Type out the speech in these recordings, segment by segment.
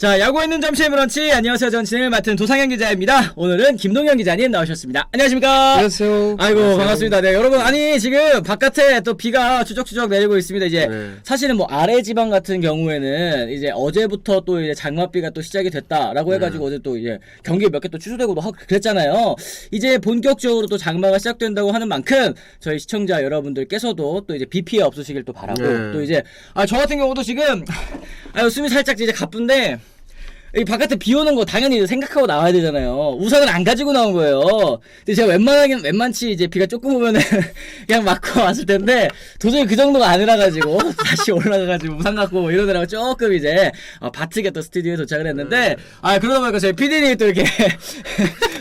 자, 야구에 있는 점심의 브런치. 안녕하세요. 전 진행을 맡은 도상현 기자입니다. 오늘은 김동현 기자님 나오셨습니다. 안녕하십니까? 안녕하세요. 아이고, 안녕하세요. 반갑습니다. 네, 여러분. 아니, 지금 바깥에 또 비가 추적추적 내리고 있습니다. 이제 사실은 뭐 아래 지방 같은 경우에는 이제 어제부터 또 이제 장맛비가 또 시작이 됐다라고 해가지고 어제 또 이제 경기 몇 개 또 취소되고도 하고 그랬잖아요. 이제 본격적으로 또 장마가 시작된다고 하는 만큼 저희 시청자 여러분들께서도 또 이제 비 피해 없으시길 또 바라고 또 이제 저 같은 경우도 지금 숨이 살짝 이제 가쁜데 이 바깥에 비 오는 거 당연히 생각하고 나와야 되잖아요. 우산을 안 가지고 나온 거예요. 근데 제가 웬만치 이제 비가 조금 오면은 그냥 맞고 왔을 텐데 도저히 그 정도가 아니라가지고 다시 올라가가지고 우산 갖고 이러느라고 조금 이제 바트게 또 스튜디오에 도착을 했는데 그러다 보니까 저희 PD님이 또 이렇게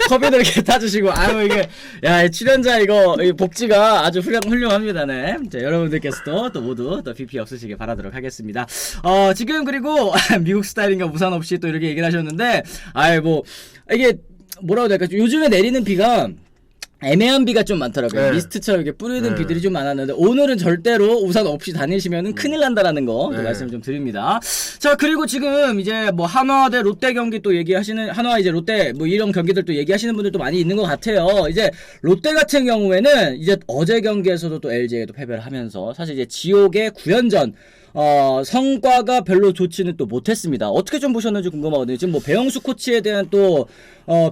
컵에도 이렇게 타주시고 이게 야 출연자 이거 복지가 아주 훌륭합니다. 네. 자, 여러분들께서도 또 모두 또 비 피해 없으시길 바라도록 하겠습니다. 지금 그리고 미국 스타일인가 우산 없이 또 이렇게 얘기를 하셨는데 뭐 이게 뭐라고 해야 될까 요즘에 내리는 비가 애매한 비가 좀 많더라고요. 미스트처럼 이렇게 뿌리는 비들이 좀 많았는데 오늘은 절대로 우산 없이 다니시면은 큰일 난다라는 거 말씀을 좀 드립니다. 자, 그리고 지금 이제 뭐 한화 대 롯데 경기 또 얘기하시는 한화 이제 롯데 뭐 이런 경기들 또 얘기하시는 분들도 많이 있는 것 같아요. 이제 롯데 같은 경우에는 이제 어제 경기에서도 또 LG에도 패배를 하면서 사실 이제 지옥의 9연전 성과가 별로 좋지는 또 못했습니다. 어떻게 좀 보셨는지 궁금하거든요. 지금 뭐 배영수 코치에 대한 또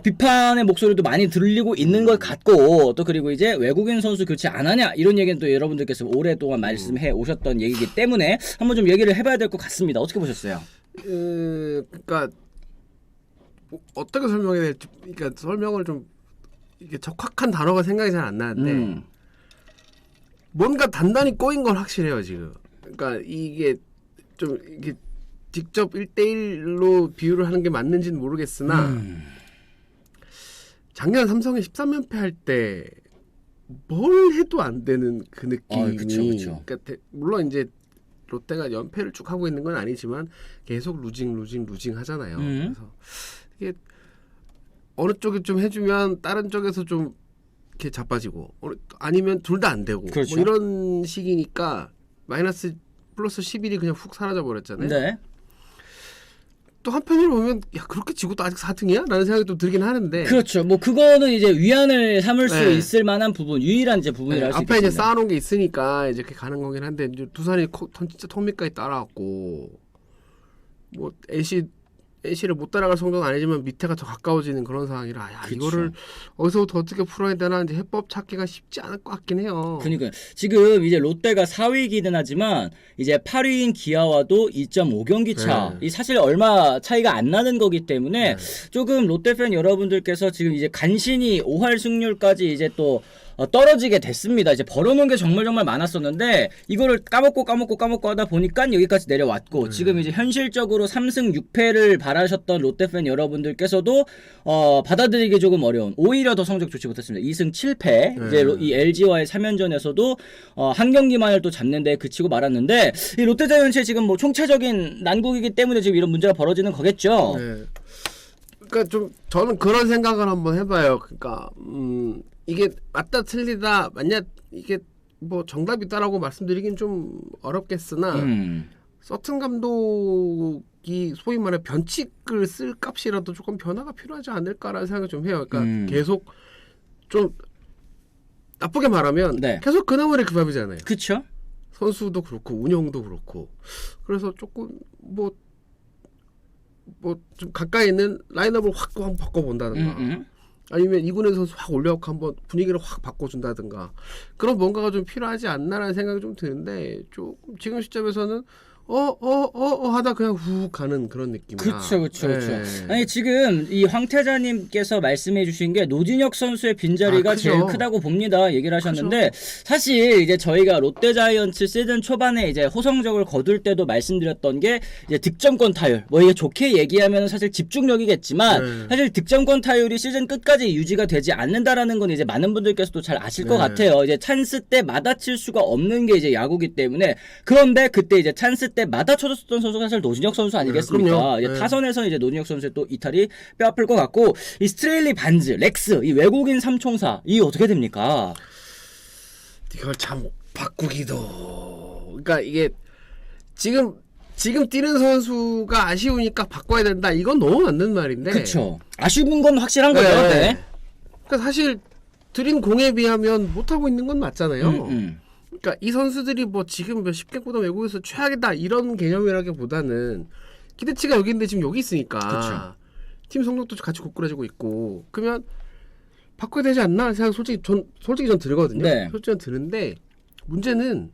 비판의 목소리도 많이 들리고 있는 것 같고 또 그리고 이제 외국인 선수 교체 안 하냐 이런 얘기는 또 여러분들께서 오랫동안 말씀해 오셨던 얘기이기 때문에 한번 좀 얘기를 해봐야 될 것 같습니다. 어떻게 보셨어요? 그러니까 어떻게 설명해야 될지, 그러니까 설명을 좀 이게 적확한 단어가 생각이 잘 안 나는데 뭔가 단단히 꼬인 건 확실해요 지금. 그러니까 이게 좀 이게 직접 1대1로 비유를 하는 게 맞는지는 모르겠으나 작년 삼성이 13연패 할 때 뭘 해도 안 되는 그 느낌이 그쵸. 그러니까 물론 이제 롯데가 연패를 쭉 하고 있는 건 아니지만 계속 루징 하잖아요. 그래서 이게 어느 쪽이 좀 해주면 다른 쪽에서 좀 이렇게 자빠지고 아니면 둘 다 안 되고 그렇죠. 뭐 이런 식이니까 마이너스 플러스 11이 그냥 훅 사라져 버렸잖아요. 네. 또 한편으로 보면 야 그렇게 지고도 아직 4등이야? 라는 생각이 좀 들긴 하는데 그렇죠. 뭐 그거는 이제 위안을 삼을 수 있을 만한 부분, 유일한 이제 부분이라 할 수 있겠습니다. 앞에 이제 쌓아놓은 게 있으니까 이제 그렇게 가는 거긴 한데 이제 두산이 진짜 턱밑까지 따라왔고 뭐 NC를 못 따라갈 정도는 아니지만 밑에가 더 가까워지는 그런 상황이라 이거를 어디서부터 어떻게 풀어야 되나 이제 해법 찾기가 쉽지 않을 것 같긴 해요. 그러니까 지금 이제 롯데가 4위이기는 하지만 이제 8위인 기아와도 2.5경기 차. 이 사실 얼마 차이가 안 나는 거기 때문에 조금 롯데 팬 여러분들께서 지금 이제 간신히 5할 승률까지 이제 또 떨어지게 됐습니다. 이제 벌어놓은 게 정말 많았었는데 이거를 까먹고 하다 보니까 여기까지 내려왔고 지금 이제 현실적으로 3승 6패를 바라셨던 롯데팬 여러분들께서도 받아들이기 조금 어려운 오히려 더 성적 좋지 못했습니다. 2승 7패 이제 이 LG와의 3연전에서도 한 경기만을 또 잡는데 그치고 말았는데 이 롯데자이언츠의 지금 뭐 총체적인 난국이기 때문에 지금 이런 문제가 벌어지는 거겠죠. 그러니까 좀 저는 그런 생각을 한번 해봐요. 그러니까 이게 맞다 틀리다 만약 이게 뭐 정답이다라고 말씀드리긴 좀 어렵겠으나 서튼 감독이 소위 말해 변칙을 쓸 값이라도 조금 변화가 필요하지 않을까라는 생각을 좀 해요. 그러니까 계속 좀 나쁘게 말하면 계속 그나물의 그 밥이잖아요. 그렇죠. 선수도 그렇고 운영도 그렇고 그래서 조금 뭐 좀 가까이 있는 라인업을 확 한번 바꿔본다든가 아니면 이군의 선수 확 올려갖고 한번 분위기를 확 바꿔준다든가 그런 뭔가가 좀 필요하지 않나라는 생각이 좀 드는데 조금 지금 시점에서는 하다 그냥 훅 가는 그런 느낌이라. 그렇죠. 아니 지금 이 황태자님께서 말씀해주신 게 노진혁 선수의 빈자리가 제일 크다고 봅니다. 얘기를 하셨는데 사실 이제 저희가 롯데자이언츠 시즌 초반에 이제 호성적을 거둘 때도 말씀드렸던 게 이제 득점권 타율. 뭐 이게 좋게 얘기하면 사실 집중력이겠지만 사실 득점권 타율이 시즌 끝까지 유지가 되지 않는다라는 건 이제 많은 분들께서도 잘 아실 것 같아요. 이제 찬스 때 맞아칠 수가 없는 게 이제 야구기 때문에 그런데 그때 이제 찬스 때 맞아쳐줬던 선수가 사실 노진혁 선수 아니겠습니까? 이제 타선에서 이제 노진혁 선수의 또 이탈이 뼈 아플 것 같고 이 스트레일리 반즈, 렉스 이 외국인 삼총사 이 어떻게 됩니까? 이걸 참 바꾸기도 그러니까 이게 지금 지금 뛰는 선수가 아쉬우니까 바꿔야 된다. 이건 너무 맞는 말인데. 그렇죠. 아쉬운 건 확실한 거죠. 네. 네. 그러니까 사실 들인 공에 비하면 못 하고 있는 건 맞잖아요. 음. 그러니까 이 선수들이 뭐 지금 몇 10개보다 외국에서 최악이다 이런 개념이라기보다는 기대치가 여기 있는데 지금 여기 있으니까 그쵸. 팀 성적도 같이 고꾸라지고 있고 그러면 바꿔야 되지 않나 생각 솔직히 전 들거든요. 네. 솔직히 전 드는데 문제는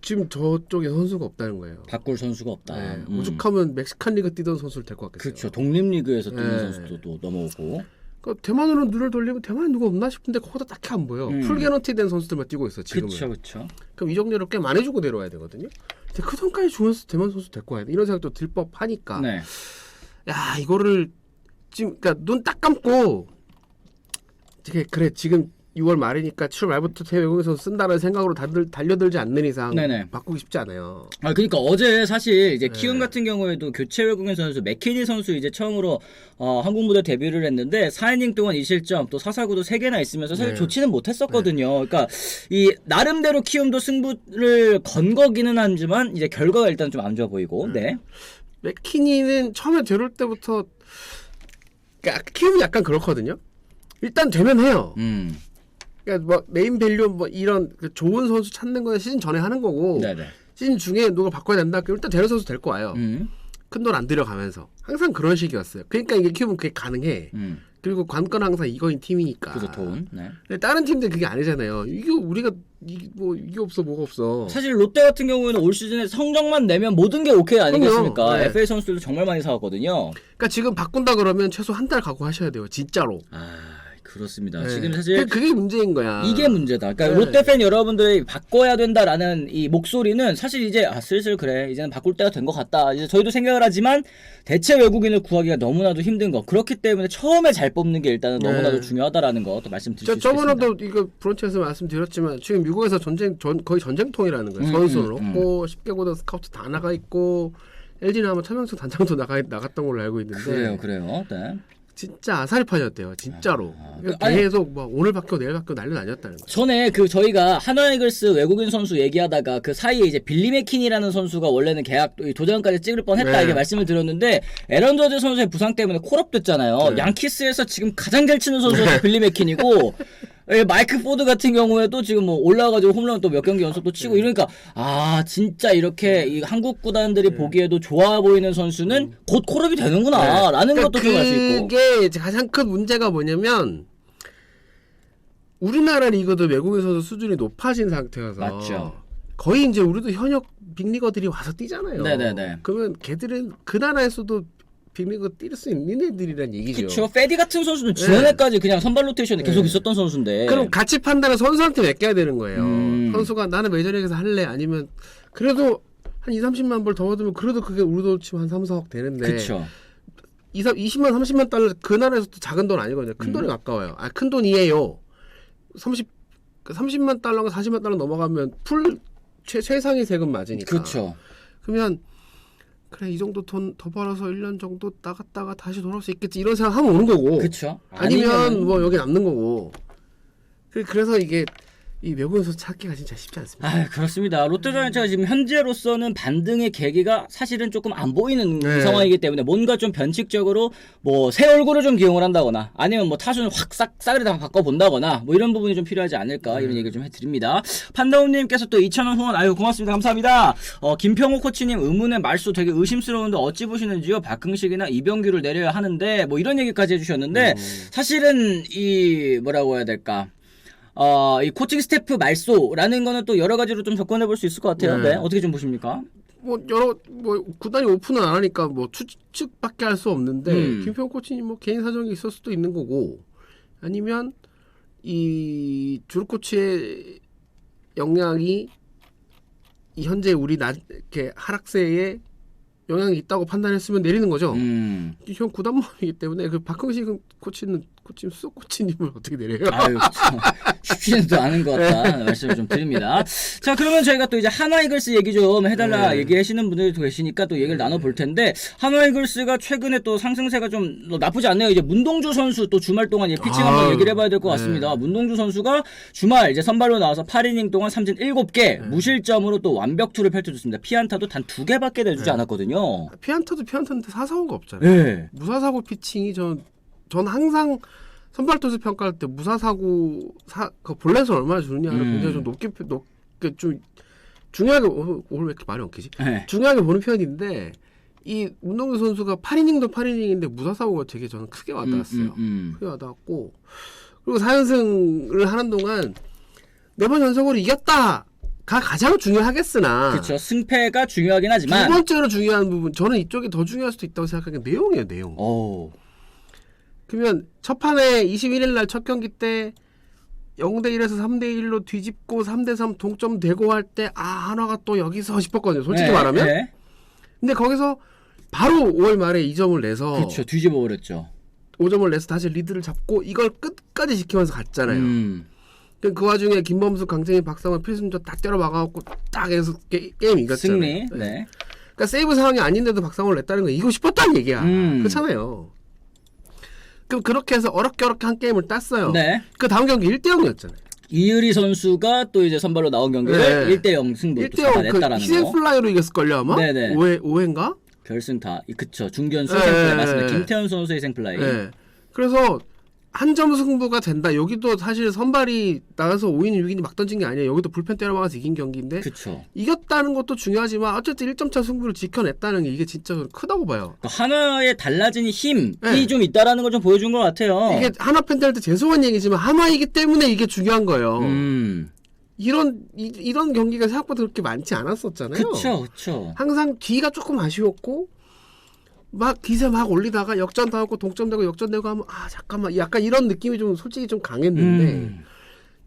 지금 저쪽에 선수가 없다는 거예요. 바꿀 선수가 없다. 네. 오죽하면 멕시칸 리그 뛰던 선수를 될 것 같겠어요. 그렇죠. 독립리그에서 뛰는 네. 선수도 또 넘어오고. 그러니까 대만으로 눈을 돌리면 대만에 누가 없나 싶은데 거기다 딱히 안 보여. 풀 개런티 된 선수들만 뛰고 있어 지금은. 그렇죠. 그럼 이적료를 꽤 많이 주고 내려와야 되거든요. 근데 그 돈까지 주면서 대만 선수 데리고 와야 돼. 이런 생각도 들 법하니까. 네. 야 이거를 지금 그러니까 눈 딱 감고 그래 지금 6월 말이니까 7월 말부터 대외 외국에서 쓴다는 생각으로 다들 달려들지 않는 이상 네네. 바꾸기 쉽지 않아요. 아 그러니까 어제 사실 이제 네. 키움 같은 경우에도 교체 외국인 선수 맥키니 선수 이제 처음으로 한국 무대 데뷔를 했는데 4이닝 동안 2실점 또 4사구도 3개나 있으면서 사실 네. 좋지는 못했었거든요. 그러니까 이 나름대로 키움도 승부를 건 거기는 하지만 이제 결과가 일단 좀 안 좋아 보이고. 네. 맥키니는 처음에 들어올 때부터 그러니까 키움이 약간 그렇거든요. 일단 되면 해요. 그러니까 뭐 네임 밸류 뭐 이런 그 좋은 선수 찾는 거는 시즌 전에 하는 거고 네네. 시즌 중에 누가 바꿔야 된다. 그럼 일단 되는 선수 데리고 와요. 큰 돈 안 들여가면서 항상 그런 식이었어요. 그러니까 이게 키우면 그게 가능해. 그리고 관건 항상 이거인 팀이니까. 그죠 돈. 네. 근데 다른 팀들 그게 아니잖아요. 이게 우리가 이게 없어 뭐가 없어. 사실 롯데 같은 경우에는 올 시즌에 성적만 내면 모든 게 오케이 아니겠습니까? 그럼요. 네. FA 선수들도 정말 많이 사왔거든요. 그러니까 지금 바꾼다 그러면 최소 한 달 갖고 하셔야 돼요. 진짜로. 그렇습니다. 네. 지금 사실 그게 문제인 거야. 이게 문제다. 그러니까 네. 롯데 팬 여러분들이 바꿔야 된다라는 이 목소리는 사실 이제 슬슬 그래 이제는 바꿀 때가 된 것 같다. 이제 저희도 생각을 하지만 대체 외국인을 구하기가 너무나도 힘든 거. 그렇기 때문에 처음에 잘 뽑는 게 일단은 네. 너무나도 중요하다라는 거 또 말씀드릴 수 있습니다. 저번에도 이거 브런치에서 말씀드렸지만 지금 미국에서 거의 전쟁통이라는 거예요. 선수는 없고 10개보다 스카우트 다 나가 있고 LG는 아마 차명수 단장도 나갔던 걸로 알고 있는데 그래요. 네. 진짜 아사리판이었대요. 진짜로. 아니, 계속 막 오늘 바뀌고 내일 바뀌고 난리 아니었다는 거예요. 전에 저희가 한화 이글스 외국인 선수 얘기하다가 그 사이에 이제 빌리 맥킨이라는 선수가 원래는 계약 도전까지 찍을 뻔했다 네. 이게 말씀을 드렸는데 에런 저즈 선수의 부상 때문에 콜업 됐잖아요. 양키스에서 지금 가장 잘 치는 선수가 빌리 맥킨이고 마이크 포드 같은 경우에도 지금 뭐 올라와가지고 홈런 또 몇 경기 연속 또 치고 이러니까 진짜 이렇게 이 한국 구단들이 보기에도 좋아 보이는 선수는 곧 콜업이 되는구나 라는 것도 좀 알 수 있고. 그게 가장 큰 문제가 뭐냐면 우리나라 리그도 외국인 선수 수준이 높아진 상태여서 맞죠. 거의 이제 우리도 현역 빅리거들이 와서 뛰잖아요. 네네네. 그러면 걔들은 그 나라에서도 빅리그 뛸 수 있는 애들이란 얘기죠. 그렇죠. 페디 같은 선수는 지난해까지 그냥 선발 로테이션에 계속 있었던 선수인데. 그럼 가치 판단을 선수한테 맡겨야 되는 거예요. 선수가 나는 메이저리그에서 할래 아니면 그래도 한 2, 30만 불 더 얻으면 그래도 그게 우리도 치면 한 3, 4억 되는데 그렇죠. 20만 30만 달러 그 나라에서도 작은 돈 아니거든요. 큰 돈이 가까워요. 큰 돈이에요. 30만 달러가 40만 달러 넘어가면 풀 최상위 세금 맞으니까. 그렇죠. 그러면 그래 이 정도 돈 더 벌어서 1년 정도 나갔다가 다시 돌아올 수 있겠지 이런 생각하면 오는 거고. 그렇죠. 아니면 뭐 여기 남는 거고. 그래서 이게 이 외국인 선수 찾기가 진짜 쉽지 않습니다. 그렇습니다. 롯데자이언츠가 지금 현재로서는 반등의 계기가 사실은 조금 안 보이는 네. 상황이기 때문에 뭔가 좀 변칙적으로 뭐 새 얼굴을 좀 기용을 한다거나 아니면 뭐 타순을 확 싸그리 다 바꿔본다거나 뭐 이런 부분이 좀 필요하지 않을까 이런 얘기를 좀 해드립니다. 판다운님께서 또 2,000원 후원 고맙습니다. 감사합니다. 김평호 코치님 의문의 말수 되게 의심스러운데 어찌 보시는지요? 박흥식이나 이병규를 내려야 하는데 뭐 이런 얘기까지 해주셨는데 사실은 이 뭐라고 해야 될까? 이 코칭 스태프 말소라는 거는 또 여러 가지로 좀 접근해 볼 수 있을 것 같아요. 네. 어떻게 좀 보십니까? 구단이 오픈은 안 하니까 뭐 추측밖에 할 수 없는데 김평 코치님 뭐 개인 사정이 있을 수도 있는 거고 아니면 이 주루 코치의 역량이 이 현재 우리 이렇게 하락세에 영향이 있다고 판단했으면 내리는 거죠. 형 구단범이기 때문에 그 박흥식 코치님 수석 코치님을 어떻게 내려요? 아유, 쉽지는 않은 것 같다 말씀을 좀 드립니다. 자, 그러면 저희가 또 이제 하나 이글스 얘기 좀 해달라 얘기하시는 분들도 계시니까 또 얘기를 나눠볼 텐데, 하나 이글스가 최근에 또 상승세가 좀 나쁘지 않네요. 이제 문동주 선수 또 주말 동안 피칭 한번 얘기를 해봐야 될 것 같습니다. 문동주 선수가 주말 이제 선발로 나와서 8이닝 동안 삼진 7개 무실점으로 또 완벽투를 펼쳐줬습니다. 피안타도 단 2개밖에 내주지 않았거든요. 피안타인데 사사고가 없잖아요. 무사사고 피칭이 전 항상 선발 투수 평가할 때 무사사고 그 볼넷을 얼마나 주느냐를 굉장히 좀 높게 좀 중요하게 오늘 왜 이렇게 말이 엉키지? 중요하게 보는 편인데, 이 문동주 선수가 8이닝도 8이닝인데 무사사고가 되게 저는 크게 와닿았어요. 크게 와닿았고, 그리고 4연승을 하는 동안 4번 연속으로 이겼다가 가장 중요하겠으나, 그렇죠. 승패가 중요하긴 하지만 두 번째로 중요한 부분, 저는 이쪽이 더 중요할 수도 있다고 생각하는 게 내용이에요. 내용. 그러면 첫 판에 21일 날 첫 경기 때 0대1에서 3대1로 뒤집고 3대3 동점 되고 할 때 한화가 또 여기서 싶었거든요. 솔직히 말하면. 근데 거기서 바로 5월 말에 2점을 내서, 그렇죠. 뒤집어 버렸죠. 5점을 내서 다시 리드를 잡고 이걸 끝까지 지키면서 갔잖아요. 그 와중에 김범수, 강정희, 박상원, 필승조 다 때려 막아갖고 딱 해서 게임 이겼잖아요. 승리. 네. 그러니까 세이브 상황이 아닌데도 박상원을 냈다는 거 이거 싶었다는 얘기야. 그렇잖아요. 그럼 그렇게 해서 어렵게 한 게임을 땄어요. 그 다음 경기 1대0이었잖아요. 이의리 선수가 또 이제 선발로 나온 경기를 1대0 승부 잡아냈다라는 거. 희생플라이로 이겼을걸요 아마? 5회인가? 결승타. 그쵸. 중견수 희생플라이 맞습니다. 김태현 선수의 희생플라이. 그래서 한 점 승부가 된다. 여기도 사실 선발이 나가서 5이닝 6이닝 막 던진 게 아니에요. 여기도 불펜 때려박아서 이긴 경기인데, 그쵸. 이겼다는 것도 중요하지만 어쨌든 1점차 승부를 지켜냈다는 게 이게 진짜 크다고 봐요. 하나의 달라진 힘이 좀 있다라는 걸 좀 보여준 것 같아요. 이게 하나 팬들한테 죄송한 얘기지만 하나이기 때문에 이게 중요한 거예요. 이런 경기가 생각보다 그렇게 많지 않았었잖아요. 그쵸. 항상 뒤가 조금 아쉬웠고, 막 기세 막 올리다가 역전 당하고 동점되고 역전되고 하면 잠깐만, 약간 이런 느낌이 좀 솔직히 좀 강했는데,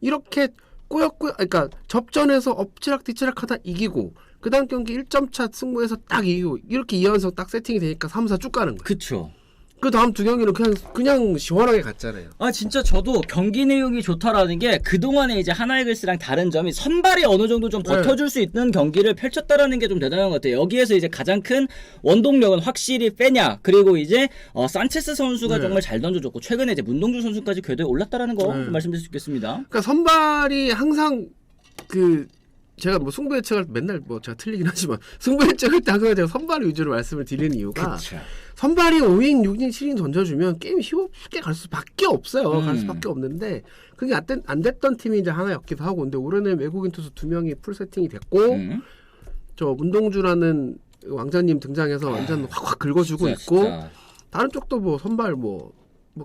이렇게 꾸역꾸역, 그러니까 접전에서 엎치락뒤치락 하다 이기고, 그 다음 경기 1점차 승부에서 딱 이기고, 이렇게 2연속 딱 세팅이 되니까 3사 쭉 가는 거예요. 그쵸. 그 다음 두 경기는 그냥 시원하게 갔잖아요. 진짜 저도 경기 내용이 좋다라는 게, 그동안에 이제 하나이글스랑 다른 점이 선발이 어느 정도 좀 버텨줄 수 있는 경기를 펼쳤다라는 게 좀 대단한 것 같아요. 여기에서 이제 가장 큰 원동력은 확실히 빼냐, 그리고 이제 산체스 선수가 정말 잘 던져줬고, 최근에 이제 문동주 선수까지 궤도에 올랐다라는 거 말씀드릴 수 있겠습니다. 그러니까 선발이 항상 제가 뭐 승부 예측할 때 맨날 제가 틀리긴 하지만, 승부 예측할 때 항상 제가 선발 위주로 말씀을 드리는 이유가, 선발이 5이닝, 6이닝, 7이닝 던져주면 게임이 쉽게 갈 수밖에 없어요. 갈 수밖에 없는데, 그게 안 됐던 팀이 이제 하나였기도 하고, 근데 올해는 외국인 투수 2명이 풀 세팅이 됐고, 저 문동주라는 왕자님 등장해서 완전 확 긁어주고 있고, 진짜. 다른 쪽도 뭐 선발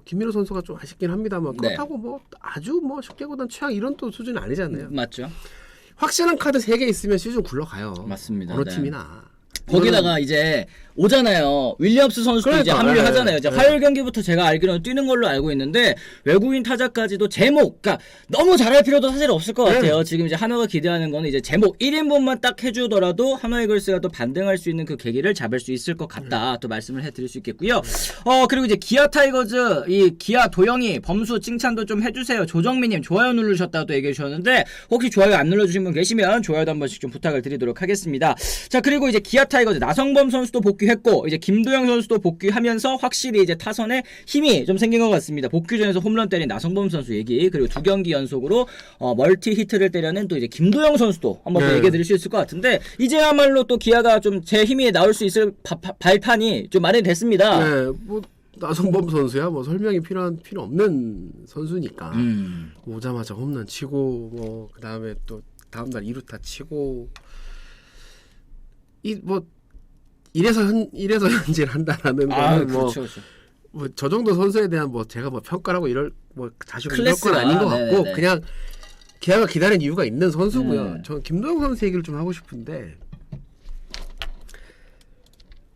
김민호 선수가 좀 아쉽긴 합니다만, 그렇다고 아주 쉽게 보단 최악 이런 또 수준은 아니잖아요. 맞죠. 확실한 카드 3개 있으면 시즌 굴러가요. 맞습니다. 어느 팀이나. 거기다가 이제 오잖아요. 윌리엄스 선수도 이제 합류하잖아요. 이제 화요일 경기부터 제가 알기로는 뛰는 걸로 알고 있는데, 외국인 타자까지도 제목, 그러니까 너무 잘할 필요도 사실 없을 것 같아요. 지금 이제 한화가 기대하는 거는 이제 제목 1인분만 딱 해주더라도 한화 이글스가 또 반등할 수 있는 그 계기를 잡을 수 있을 것 같다. 또 말씀을 해드릴 수 있겠고요. 그리고 이제 기아 타이거즈, 이 기아 도영이 범수 칭찬도 좀 해주세요. 조정민님 좋아요 누르셨다고 또 얘기해 주셨는데, 혹시 좋아요 안 눌러주신 분 계시면 좋아요도 한 번씩 좀 부탁을 드리도록 하겠습니다. 자, 그리고 이제 기아 타이거즈 나성범 선수도 복귀했고, 이제 김도영 선수도 복귀하면서 확실히 이제 타선에 힘이 좀 생긴 것 같습니다. 복귀전에서 홈런 때린 나성범 선수 얘기, 그리고 2경기 연속으로 멀티 히트를 때려낸 또 이제 김도영 선수도 한번 더 얘기해 드릴 수 있을 것 같은데, 이제야말로 또 기아가 좀 제 힘이 나올 수 있을 발판이 좀 마련이 됐습니다. 나성범 선수야 설명이 필요 없는 선수니까 오자마자 홈런 치고 그 다음에 또 다음날 2루타 치고, 이래서 현질을 한다라는 거는 그렇죠. 저 정도 선수에 대한 제가 평가라고 이럴 자주 이럴 건 아닌 것 같고, 그냥 기아가 기다린 이유가 있는 선수고요. 저는 김도영 선수 얘기를 좀 하고 싶은데,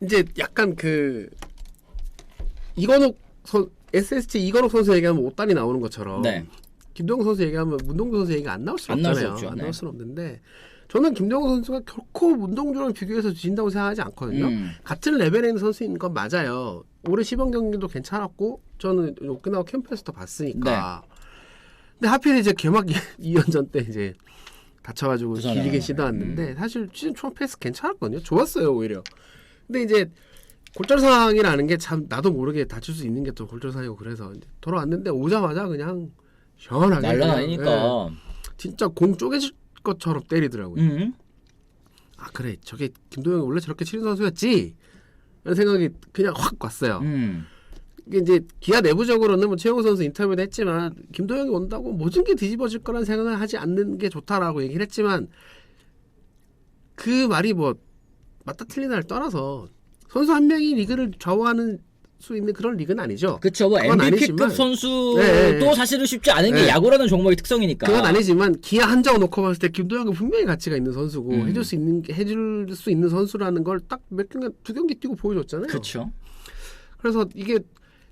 이제 약간 이건욱 SSG 이건욱 선수 얘기하면 옷단이 나오는 것처럼, 김도영 선수 얘기하면 문동주 선수 얘기가 안 나올 수는 없잖아요. 안 나올 수는 없는데, 저는 김동욱 선수가 결코 문동주랑 비교해서 진다고 생각하지 않거든요. 같은 레벨에 있는 선수인 건 맞아요. 올해 시범 경기도 괜찮았고 저는 오키나와 캠프에서도 봤으니까. 네. 근데 하필 이제 개막 2연전 때 이제 다쳐가지고 부상을 길게 쉬다 왔는데 사실 시즌 초반 페이스 괜찮았거든요. 좋았어요 오히려. 근데 이제 골절상이라는 게 참 나도 모르게 다칠 수 있는 게 또 골절상이고 그래서 이제 돌아왔는데 오자마자 그냥 시원하게 날라다니니까. 진짜 공 쪼개질 것처럼 때리더라고요. 아 그래 저게 김도영이 원래 저렇게 치는 선수였지? 이런 생각이 그냥 확 왔어요. 이게 이제 기아 내부적으로는 뭐 최영우 선수 인터뷰도 했지만 김도영이 온다고 모든 게 뒤집어질 거란 생각을 하지 않는 게 좋다라고 얘기를 했지만 그 말이 뭐 맞다 틀리다를 떠나서 선수 한 명이 리그를 좌우하는 수 있는 그런 리그는 아니죠. 그렇죠. 뭐 MVP급 선수도 사실은 쉽지 않은 게 야구라는 종목의 특성이니까. 그건 아니지만 기아 한정 놓고 봤을 때 김도영은 분명히 가치가 있는 선수고 해줄 수 있는 선수라는 걸 딱 몇 경기 두 경기 뛰고 보여줬잖아요. 그렇죠. 그래서 이게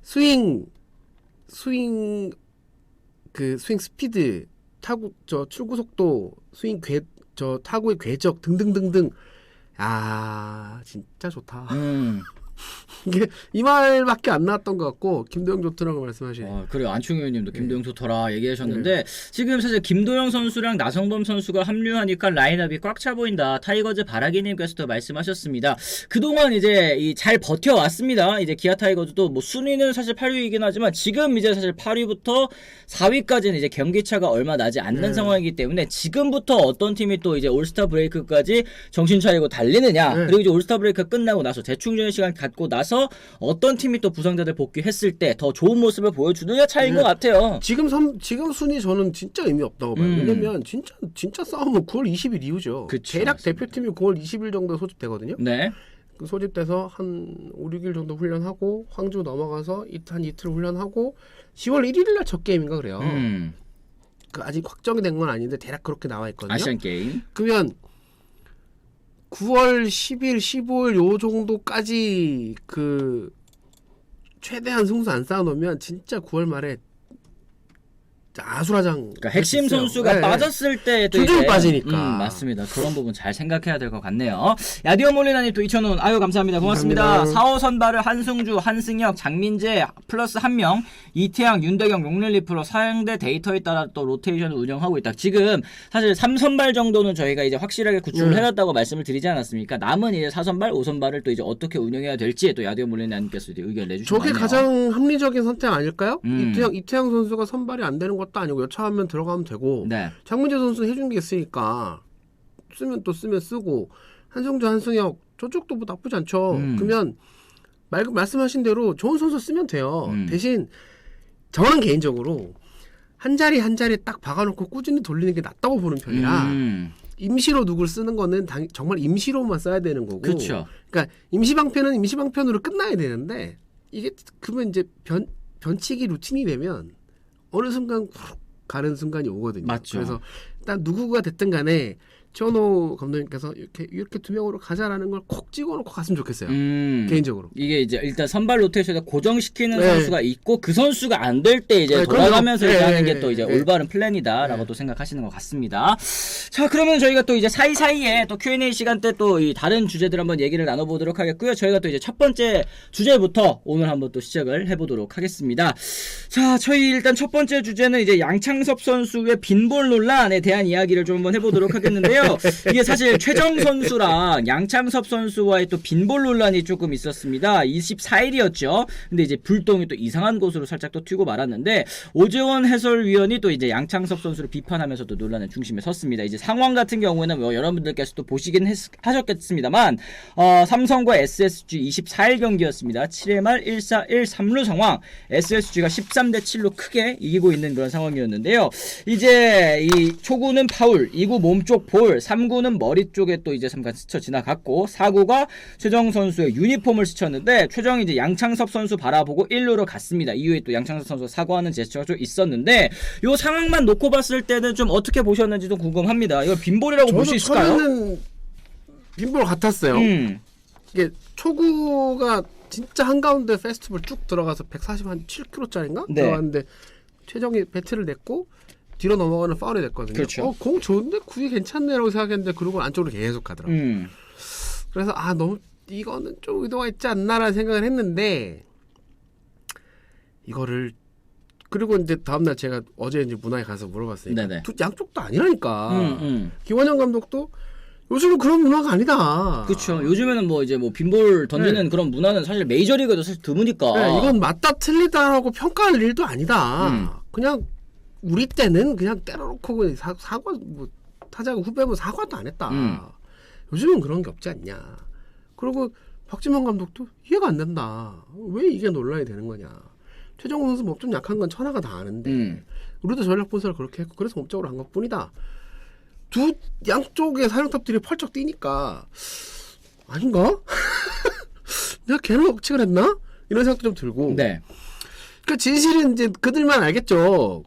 스윙 스피드, 타구 출구 속도, 타구의 궤적 등등등등. 아 진짜 좋다. 이게 이 말밖에 안 나왔던 것 같고 김도영 좋더라고 말씀하시네. 그래요. 안충희 의원님도 김도영 좋더라 얘기하셨는데 지금 사실 김도영 선수랑 나성범 선수가 합류하니까 라인업이 꽉 차 보인다. 타이거즈 바라기님께서도 말씀하셨습니다. 그동안 이제 잘 버텨왔습니다. 이제 기아 타이거즈도 뭐 순위는 사실 8위이긴 하지만 지금 이제 사실 8위부터 4위까지는 이제 경기차가 얼마 나지 않는 상황이기 때문에 지금부터 어떤 팀이 또 이제 올스타 브레이크까지 정신 차리고 달리느냐 그리고 이제 올스타 브레이크가 끝나고 나서 재충전의 시간 갖고 나서 어떤 팀이 또 부상자들 복귀했을 때 더 좋은 모습을 보여주느냐 차이인 것 같아요. 지금 순위 저는 진짜 의미 없다고 봐요. 왜냐면 진짜 싸움은 9월 20일 이후죠. 그쵸, 대략 맞습니다. 대표팀이 9월 20일 정도 소집되거든요. 네. 그 소집돼서 한 5, 6일 정도 훈련하고 황주 넘어가서 한 이틀 훈련하고 10월 1일 날 첫 게임인가 그래요. 그 아직 확정이 된 건 아닌데 대략 그렇게 나와 있거든요. 아시안 게임. 그러면 9월 10일, 15일 요 정도까지 그 최대한 승수 안 쌓아놓으면 진짜 9월 말에 아수라장. 그러니까 핵심 선수가 빠졌을 때 줄줄 빠지니까. 맞습니다. 그런 부분 잘 생각해야 될 것 같네요. 야디오 몰리나님 또 2,000원 아유 감사합니다. 고맙습니다. 감사합니다. 4호 선발을 한승주, 한승혁, 장민재 플러스 1명, 이태양, 윤대경, 용릴리 프로 사용대 데이터에 따라 또 로테이션을 운영하고 있다. 지금 사실 3선발 정도는 저희가 이제 확실하게 구축을 해놨다고 말씀을 드리지 않았습니까? 남은 이제 4선발, 5선발을 또 이제 어떻게 운영해야 될지 또 야디오 몰리나님께서 이제 의견 내주시면 저게 가장 합리적인 선택 아닐까요? 이태양 선수가 선발이 안 되는 것도 아니고 여차하면 들어가면 되고 네. 장민재 선수 해준 게 있으니까 쓰면 또 쓰면 쓰고 한성주 한승혁 저쪽도 뭐 나쁘지 않죠. 그러면 말씀하신 대로 좋은 선수 쓰면 돼요. 대신 저는 개인적으로 한 자리 딱 박아놓고 꾸준히 돌리는 게 낫다고 보는 편이라 임시로 누굴 쓰는 거는 정말 임시로만 써야 되는 거고. 그렇죠. 그러니까 임시방편은 임시방편으로 끝나야 되는데 이게 그러면 이제 변치기 루틴이 되면 어느 순간 훅 가는 순간이 오거든요. 맞죠. 그래서 일단 누구가 됐든 간에 최원호 감독님께서 이렇게 두 명으로 가자라는 걸 콕 찍어놓고 갔으면 좋겠어요. 개인적으로. 이게 이제 일단 선발 로테이션에 고정시키는 선수가 있고 그 선수가 안 될 때 이제 돌아가면서 이제 하는 게 또 이제 올바른 플랜이다라고 또 생각하시는 것 같습니다. 자, 그러면 저희가 또 이제 사이사이에 또 Q&A 시간 때 또 이 다른 주제들 한번 얘기를 나눠보도록 하겠고요. 저희가 또 이제 첫 번째 주제부터 오늘 한번 또 시작을 해보도록 하겠습니다. 자, 저희 일단 첫 번째 주제는 이제 양창섭 선수의 빈볼 논란에 대한 이야기를 좀 한번 해보도록 하겠는데요. 이게 사실 최정 선수랑 양창섭 선수와의 또 빈볼 논란이 조금 있었습니다. 24일이었죠. 근데 이제 불똥이 또 이상한 곳으로 살짝 또 튀고 말았는데 오재원 해설위원이 또 이제 양창섭 선수를 비판하면서 또 논란의 중심에 섰습니다. 이제 상황 같은 경우에는 뭐 여러분들께서 또 보시긴 하셨겠습니다만 삼성과 SSG 24일 경기였습니다. 7회 말 1-4-1 3루 상황 SSG가 13대7로 크게 이기고 있는 그런 상황이었는데요. 이제 이 초구는 파울, 2구 몸쪽 볼, 3구는 머리 쪽에 또 이제 잠깐 스쳐 지나갔고 4구가 최정 선수의 유니폼을 스쳤는데 최정이 이제 양창섭 선수 바라보고 1루로 갔습니다. 이후에 또 양창섭 선수가 사과하는 제스처가 좀 있었는데 요 상황만 놓고 봤을 때는 좀 어떻게 보셨는지 좀 궁금합니다. 이걸 빈볼이라고 볼 수 있을까요? 저는 빈볼 같았어요. 이게 초구가 진짜 한가운데 페스티벌 쭉 들어가서 147km짜리인가? 네. 들어갔는데 최정이 배트를 냈고 뒤로 넘어가는 파울이 됐거든요. 그렇죠. 공 좋은데 구위 괜찮네라고 생각했는데 그러고 안쪽으로 계속 가더라고요. 그래서 너무 이거는 좀 의도가 있지 않나라는 생각을 했는데 이거를 그리고 이제 다음날 제가 어제 이제 문화에 가서 물어봤으니까 양쪽도 아니라니까. 김원영 감독도 요즘은 그런 문화가 아니다. 그렇죠. 요즘에는 뭐 이제 뭐 빈볼 던지는 그런 문화는 사실 메이저리그도 사실 드무니까. 네, 이건 맞다 틀리다라고 평가할 일도 아니다. 그냥 우리 때는 그냥 때려놓고 사과 뭐 타자가 후배면 사과도 안 했다. 요즘은 그런 게 없지 않냐. 그리고 박지만 감독도 이해가 안 된다. 왜 이게 논란이 되는 거냐. 최정우 선수 목 좀 약한 건 천하가 다 아는데 우리도 전략 분석을 그렇게 했고 그래서 목적으로 한 것뿐이다. 두 양쪽의 사령탑들이 펄쩍 뛰니까 아닌가? 내가 걔를 억측을 했나? 이런 생각도 좀 들고. 네. 그 진실은 이제 그들만 알겠죠.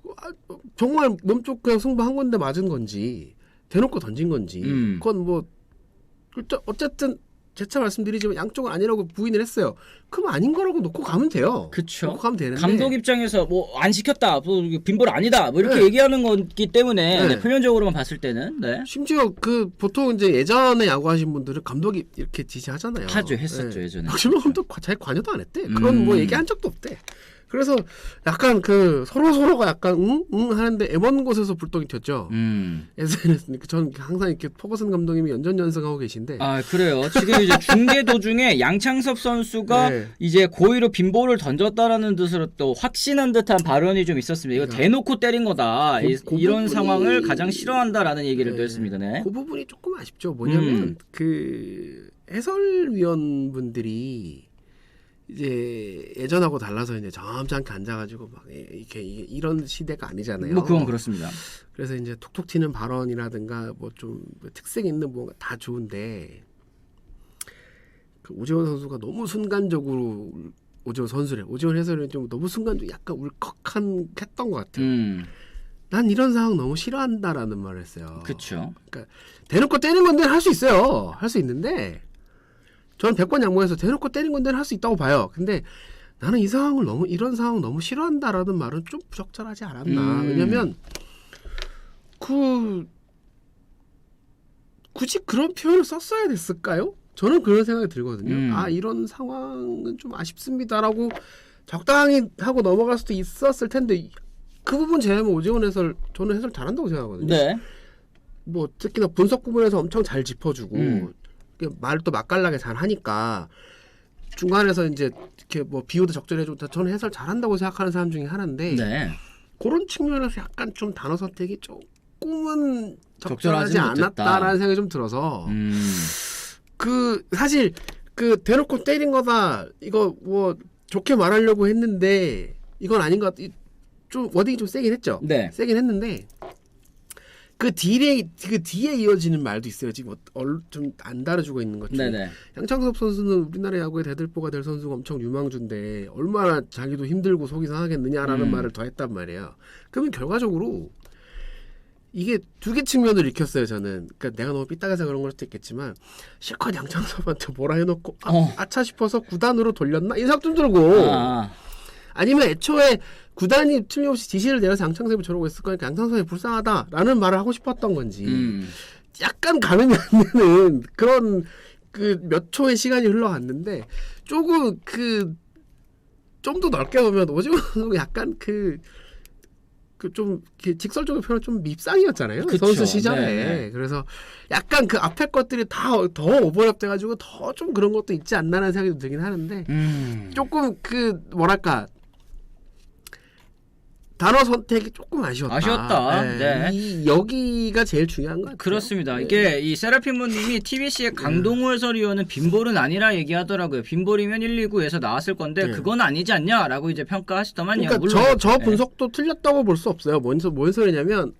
정말 몸쪽 그냥 승부한 건데 맞은 건지 대놓고 던진 건지 그건 뭐 어쨌든 재차 말씀드리지만 양쪽은 아니라고 부인을 했어요. 그럼 아닌 거라고 놓고 가면 돼요. 그렇죠. 놓고 가면 되는데 감독 입장에서 뭐 안 시켰다, 뭐 빈볼 아니다, 뭐 이렇게 얘기하는 거기 때문에 표면적으로만 봤을 때는 심지어 그 보통 이제 예전에 야구하신 분들은 감독이 이렇게 지시하잖아요. 했었죠 예전에. 박지만 감독 자기 관여도 안 했대. 그런 뭐 얘기한 적도 없대. 그래서 약간 그 서로가 약간 응 하는데 애먼 곳에서 불똥이 튀었죠. SNS. 저는 항상 이렇게 퍼거슨 감독님이 연전연승하고 계신데. 아 그래요. 지금 이제 중계 도중에 양창섭 선수가 이제 고의로 빈볼을 던졌다라는 뜻으로 또 확신한 듯한 발언이 좀 있었습니다. 이거 대놓고 때린 거다. 이런 상황을 가장 싫어한다라는 얘기를 또 했습니다. 네. 그 부분이 조금 아쉽죠. 뭐냐면 그 해설위원분들이 이제 예전하고 달라서 이제 점잖게 앉아가지고 막 이렇게 이런 시대가 아니잖아요. 뭐 그건 그렇습니다. 그래서 이제 톡톡 튀는 발언이라든가 뭐 좀 특색 있는 뭔가 다 좋은데 그 오지원 선수가 너무 순간적으로 오지원 해설이 좀 너무 순간적으로 약간 울컥했던 것 같아요. 난 이런 상황 너무 싫어한다라는 말을 했어요. 그렇죠. 그러니까 대놓고 때리는 건데 할 수 있어요. 할 수 있는데. 저는 100번 양보해서 대놓고 때린 건데는 할 수 있다고 봐요. 근데 나는 이런 상황 너무 싫어한다라는 말은 좀 부적절하지 않았나. 왜냐면 굳이 그런 표현을 썼어야 됐을까요? 저는 그런 생각이 들거든요. 이런 상황은 좀 아쉽습니다라고 적당히 하고 넘어갈 수도 있었을 텐데 그 부분 제외하면 오지원 저는 해설 잘한다고 생각하거든요. 네. 뭐 특히나 분석 부분에서 엄청 잘 짚어주고 말을 또 맛깔나게 잘 하니까 중간에서 이제 이렇게 뭐 비유도 적절히 해주고 저는 해설 잘한다고 생각하는 사람 중에 하나인데 그런 측면에서 약간 좀 단어 선택이 조금은 적절하지 않았다라는 생각이 좀 들어서 그 사실 그 대놓고 때린 거다 이거 뭐 좋게 말하려고 했는데 이건 아닌 것 같아. 좀 워딩이 좀 세긴 했죠. 세긴 했는데 그 뒤에 이어지는 말도 있어요. 지금 좀 안 다뤄주고 있는 것 중에 양창섭 선수는 우리나라 야구의 대들보가 될 선수가 엄청 유망주인데 얼마나 자기도 힘들고 속이 상하겠느냐라는 말을 더 했단 말이에요. 그러면 결과적으로 이게 두 개 측면을 익혔어요. 저는 그러니까 내가 너무 삐딱해서 그런 걸 수도 있겠지만 실컷 양창섭한테 뭐라 해놓고 아차 싶어서 구단으로 돌렸나 이 생각 좀 들고 아니면 애초에 구단이 틀림없이 지시를 내려서 양창섭이 저러고 있을 거니까 양창섭이 불쌍하다라는 말을 하고 싶었던 건지 약간 가늠이 안 되는 그런 그 몇 초의 시간이 흘러갔는데 조금 좀 더 넓게 보면 오지원 선수가 약간 좀 직설적인 표현 좀 밉상이었잖아요. 그쵸. 선수 시절에. 그래서 약간 그 앞에 것들이 더 오버랩 돼가지고 더 좀 그런 것도 있지 않나라는 생각이 들긴 하는데 조금 뭐랄까 단어 선택이 조금 아쉬웠다. 여기가 제일 중요한 것 같아요. 그렇습니다. 이게 이 세라핀모님이 TBC의 강동호 해설위원은 빈볼은 아니라 얘기하더라고요. 빈볼이면 1-2구에서 나왔을 건데 그건 아니지 않냐라고 이제 평가하시더만요. 그러니까 물론 저 분석도 틀렸다고 볼 수 없어요. 뭔 소리냐면